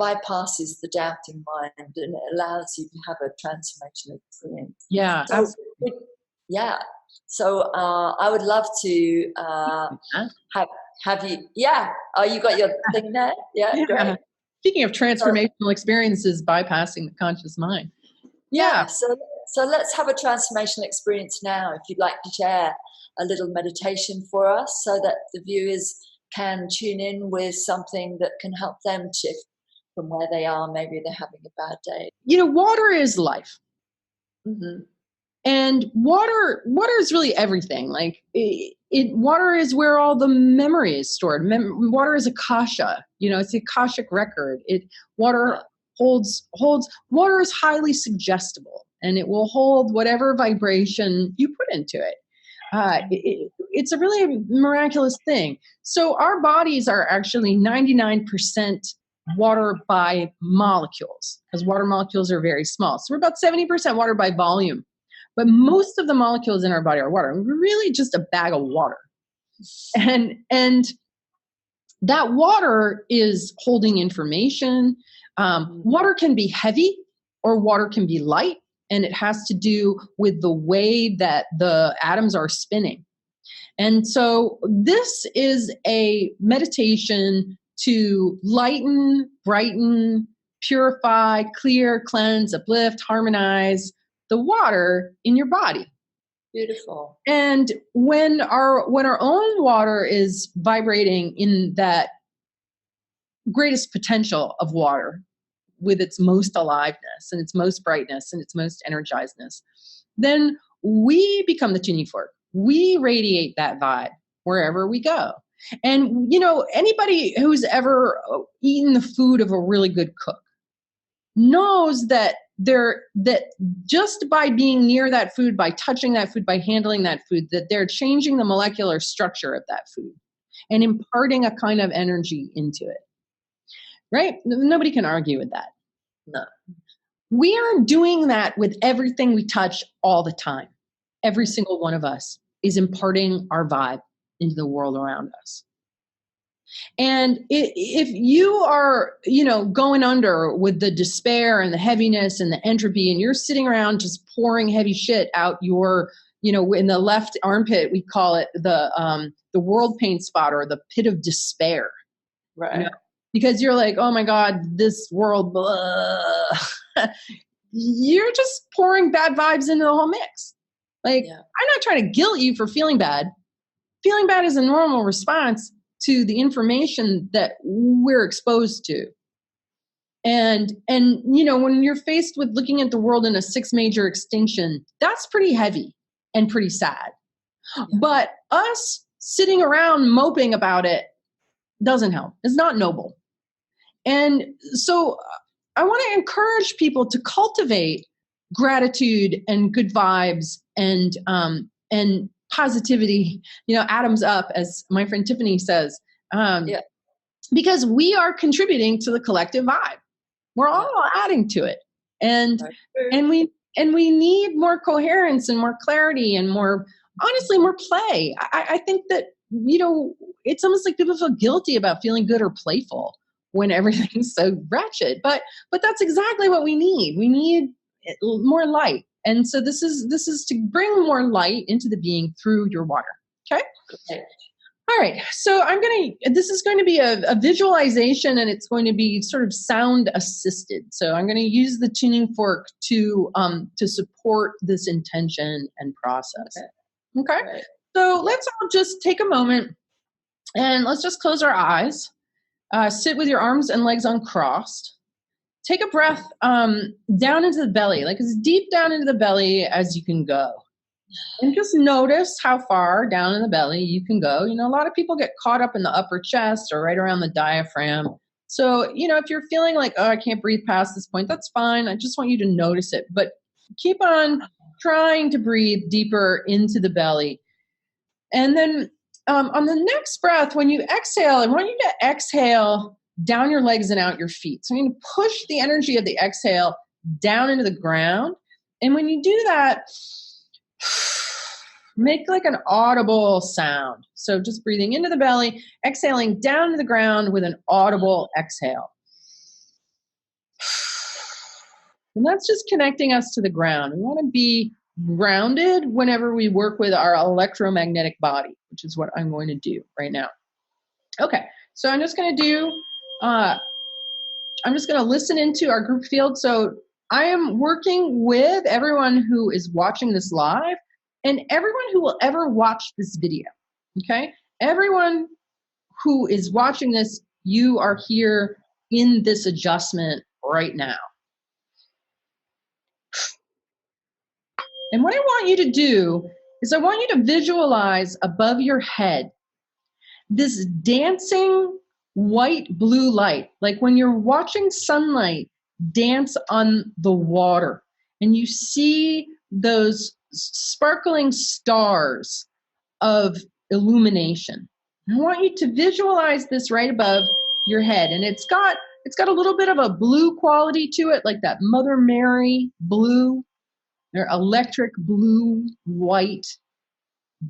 bypasses the doubting mind, and it allows you to have a transformational experience. Yeah, so, absolutely. Yeah. So I would love to have you. Yeah. Oh, you got your thing there? Yeah. Great. Speaking of transformational experiences bypassing the conscious mind. Yeah. So let's have a transformational experience now. If you'd like to share a little meditation for us, so that the viewers can tune in with something that can help them shift from where they are. Maybe they're having a bad day. Water is life. Mm-hmm. And water is really everything. Water is where all the memory is stored. Water is akasha. It's the akashic record. Water holds. Water is highly suggestible, and it will hold whatever vibration you put into it. It's a really miraculous thing. So our bodies are actually 99% water by molecules, because water molecules are very small. So we're about 70% water by volume. But most of the molecules in our body are water. We're really just a bag of water. And that water is holding information. Water can be heavy or water can be light, and it has to do with the way that the atoms are spinning. And so this is a meditation to lighten, brighten, purify, clear, cleanse, uplift, harmonize the water in your body. Beautiful. And when our own water is vibrating in that greatest potential of water, with its most aliveness and its most brightness and its most energizedness, then we become the tuning fork. We radiate that vibe wherever we go. And, anybody who's ever eaten the food of a really good cook knows that that just by being near that food, by touching that food, by handling that food, that they're changing the molecular structure of that food and imparting a kind of energy into it. Right? Nobody can argue with that. No. We are doing that with everything we touch all the time. Every single one of us is imparting our vibe into the world around us. And if you are, going under with the despair and the heaviness and the entropy, and you're sitting around just pouring heavy shit out your, in the left armpit, we call it the world pain spot, or the pit of despair. Right. Because you're like, oh my God, this world, blah. You're just pouring bad vibes into the whole mix. Like, I'm not trying to guilt you for feeling bad. Feeling bad is a normal response to the information that we're exposed to. And when you're faced with looking at the world in a 6 major extinction, that's pretty heavy and pretty sad. Yeah. But us sitting around moping about it doesn't help. It's not noble. And so I want to encourage people to cultivate gratitude and good vibes and positivity, atoms up, as my friend Tiffany says, because we are contributing to the collective vibe. We're all adding to it. And we need more coherence and more clarity and more, honestly, more play. I think that, it's almost like people feel guilty about feeling good or playful when everything's so wretched. But that's exactly what we need. We need more light. And so this is to bring more light into the being through your water. Okay? All right. So this is going to be a visualization, and it's going to be sort of sound assisted. So I'm going to use the tuning fork to support this intention and process. Okay? Right. So let's all just take a moment and let's just close our eyes. Sit with your arms and legs uncrossed. Take a breath down into the belly, like as deep down into the belly as you can go. And just notice how far down in the belly you can go. A lot of people get caught up in the upper chest or right around the diaphragm. So, if you're feeling like, oh, I can't breathe past this point, that's fine. I just want you to notice it. But keep on trying to breathe deeper into the belly. And then on the next breath, when you exhale, I want you to exhale down your legs and out your feet. So you're going to push the energy of the exhale down into the ground. And when you do that, make like an audible sound. So just breathing into the belly, exhaling down to the ground with an audible exhale. And that's just connecting us to the ground. We want to be grounded whenever we work with our electromagnetic body, which is what I'm going to do right now. Okay, so I'm just going to listen into our group field. So I am working with everyone who is watching this live and everyone who will ever watch this video. Okay, everyone who is watching this, you are here in this adjustment right now. And what I want you to do is I want you to visualize above your head this dancing white-blue light, like when you're watching sunlight dance on the water and you see those sparkling stars of illumination. I want you to visualize this right above your head, and it's got a little bit of a blue quality to it, like that Mother Mary blue. They're electric blue, white,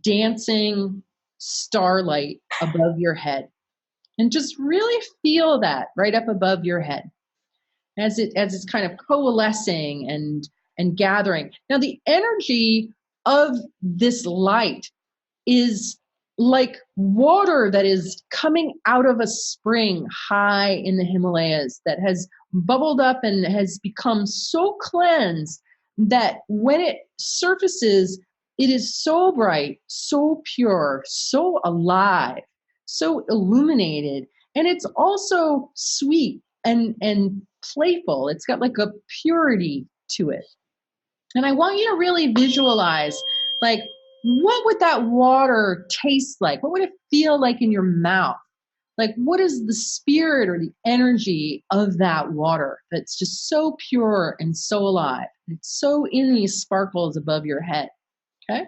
dancing starlight above your head. And just really feel that right up above your head as it's kind of coalescing and gathering. Now, the energy of this light is like water that is coming out of a spring high in the Himalayas that has bubbled up and has become so cleansed that when it surfaces, it is so bright, so pure, so alive, so illuminated, and it's also sweet and playful. It's got like a purity to it. And I want you to really visualize, like, what would that water taste like? What would it feel like in your mouth? Like, what is the spirit or the energy of that water that's just so pure and so alive? It's so in these sparkles above your head. Okay.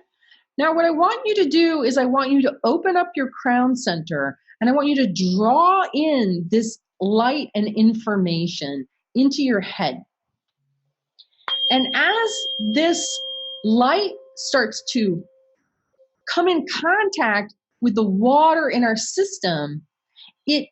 Now, what I want you to do is I want you to open up your crown center and I want you to draw in this light and information into your head. And as this light starts to come in contact with the water in our system, it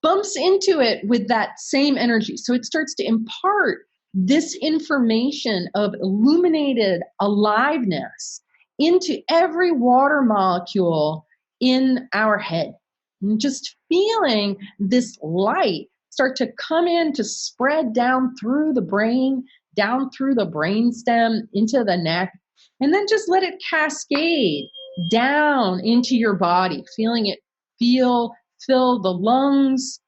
bumps into it with that same energy. So it starts to impart this information of illuminated aliveness into every water molecule in our head. And just feeling this light start to come in to spread down through the brain, down through the brainstem, into the neck, and then just let it cascade down into your body, feeling it fill the lungs,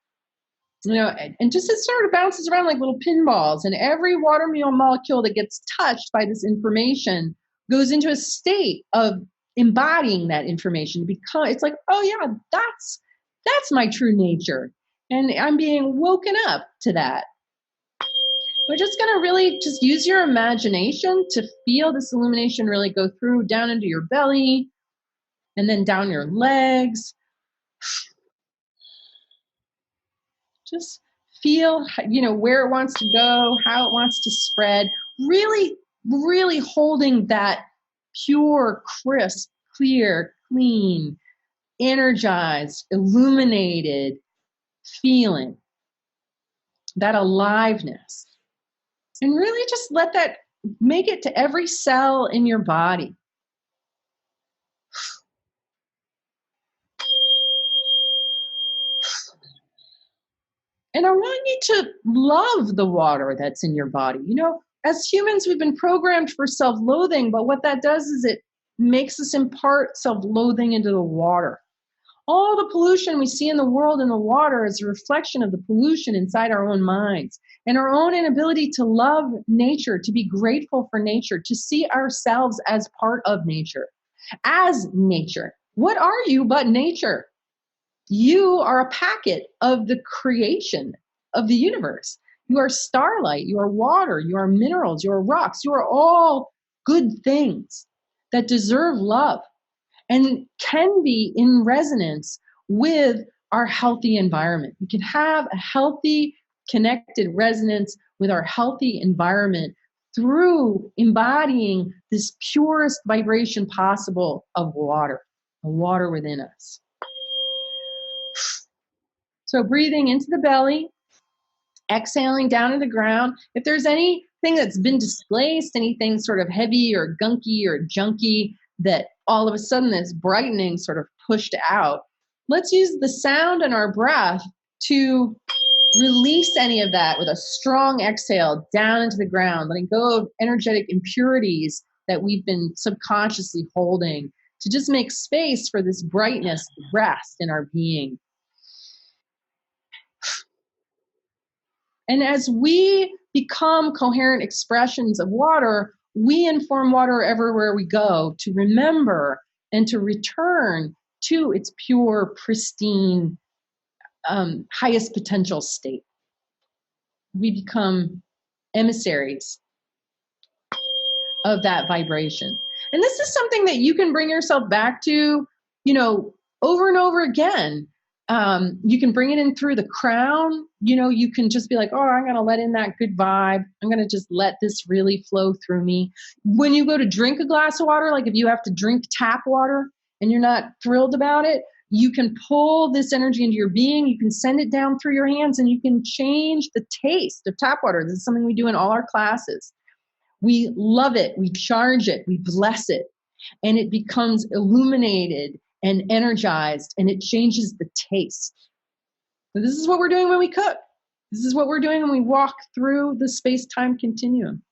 and just it sort of bounces around like little pinballs. And every water molecule that gets touched by this information goes into a state of embodying that information. Because it's like, oh yeah, that's my true nature, and I'm being woken up to that. We're just going to really just use your imagination to feel this illumination really go through down into your belly and then down your legs. Just feel, where it wants to go, how it wants to spread. Really, really holding that pure, crisp, clear, clean, energized, illuminated feeling, that aliveness. And really just let that make it to every cell in your body. And I want you to love the water that's in your body. As humans, we've been programmed for self-loathing, but what that does is it makes us impart self-loathing into the water. All the pollution we see in the world in the water is a reflection of the pollution inside our own minds and our own inability to love nature, to be grateful for nature, to see ourselves as part of nature, as nature. What are you but nature? You are a packet of the creation of the universe. You are starlight, you are water, you are minerals, you are rocks. You are all good things that deserve love and can be in resonance with our healthy environment. We can have a healthy, connected resonance with our healthy environment through embodying this purest vibration possible of water, the water within us. So breathing into the belly, exhaling down to the ground. If there's anything that's been displaced, anything sort of heavy or gunky or junky that all of a sudden this brightening sort of pushed out, let's use the sound and our breath to release any of that with a strong exhale down into the ground, letting go of energetic impurities that we've been subconsciously holding, to just make space for this brightness to rest in our being. And as we become coherent expressions of water, we inform water everywhere we go to remember and to return to its pure, pristine, highest potential state. We become emissaries of that vibration. And this is something that you can bring yourself back to, over and over again. You can bring it in through the crown. You can just be like, oh, I'm going to let in that good vibe. I'm going to just let this really flow through me. When you go to drink a glass of water, like if you have to drink tap water and you're not thrilled about it, you can pull this energy into your being. You can send it down through your hands and you can change the taste of tap water. This is something we do in all our classes. We love it. We charge it. We bless it. And it becomes illuminated and energized, and it changes the taste. So this is what we're doing when we cook. This is what we're doing when we walk through the space-time continuum.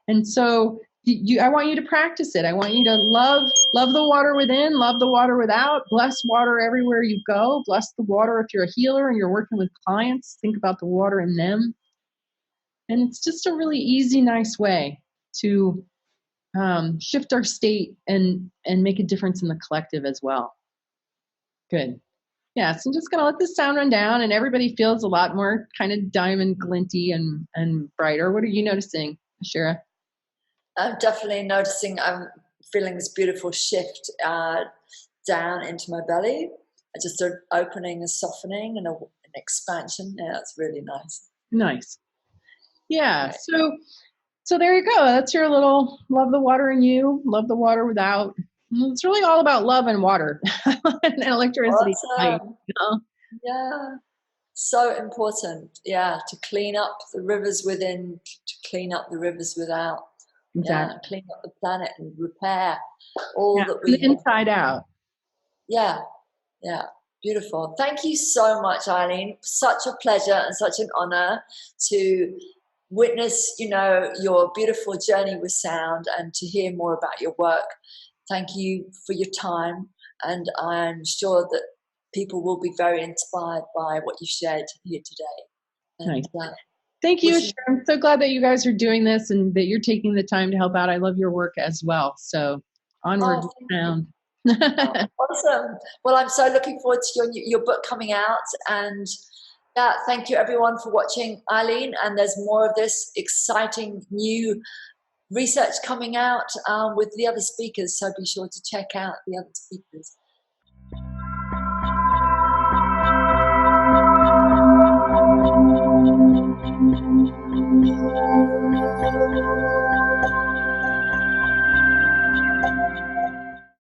And so I want you to practice it. I want you to love the water within, love the water without, bless water everywhere you go, bless the water if you're a healer and you're working with clients, think about the water in them. And it's just a really easy, nice way to shift our state and make a difference in the collective as well. Good. Yeah, so I'm just going to let this sound run down, and everybody feels a lot more kind of diamond glinty and brighter. What are you noticing, Eeshi-Ra? I'm definitely noticing, I'm feeling this beautiful shift down into my belly. Just an opening and softening and an expansion. Yeah, it's really nice. Nice. Yeah, Right. so there you go. That's your little love the water in you, love the water without. It's really all about love and water and electricity. Awesome. You know? Yeah. So important. Yeah. To clean up the rivers within, to clean up the rivers without. Exactly. Yeah. Clean up the planet and repair all Yeah, that from we the have. inside out. Yeah. Yeah. Beautiful. Thank you so much, Eileen. Such a pleasure and such an honor to witness, your beautiful journey with sound and to hear more about your work. Thank you for your time, and I'm sure that people will be very inspired by what you shared here today. And Nice. Thank you, wishing Eeshi-Ra. I'm so glad that you guys are doing this and that you're taking the time to help out. I love your work as well. So onward oh, and thank you. sound. Awesome. Well, I'm so looking forward to your book coming out, and yeah, thank you everyone for watching, Eileen. And there's more of this exciting new research coming out with the other speakers, so be sure to check out the other speakers.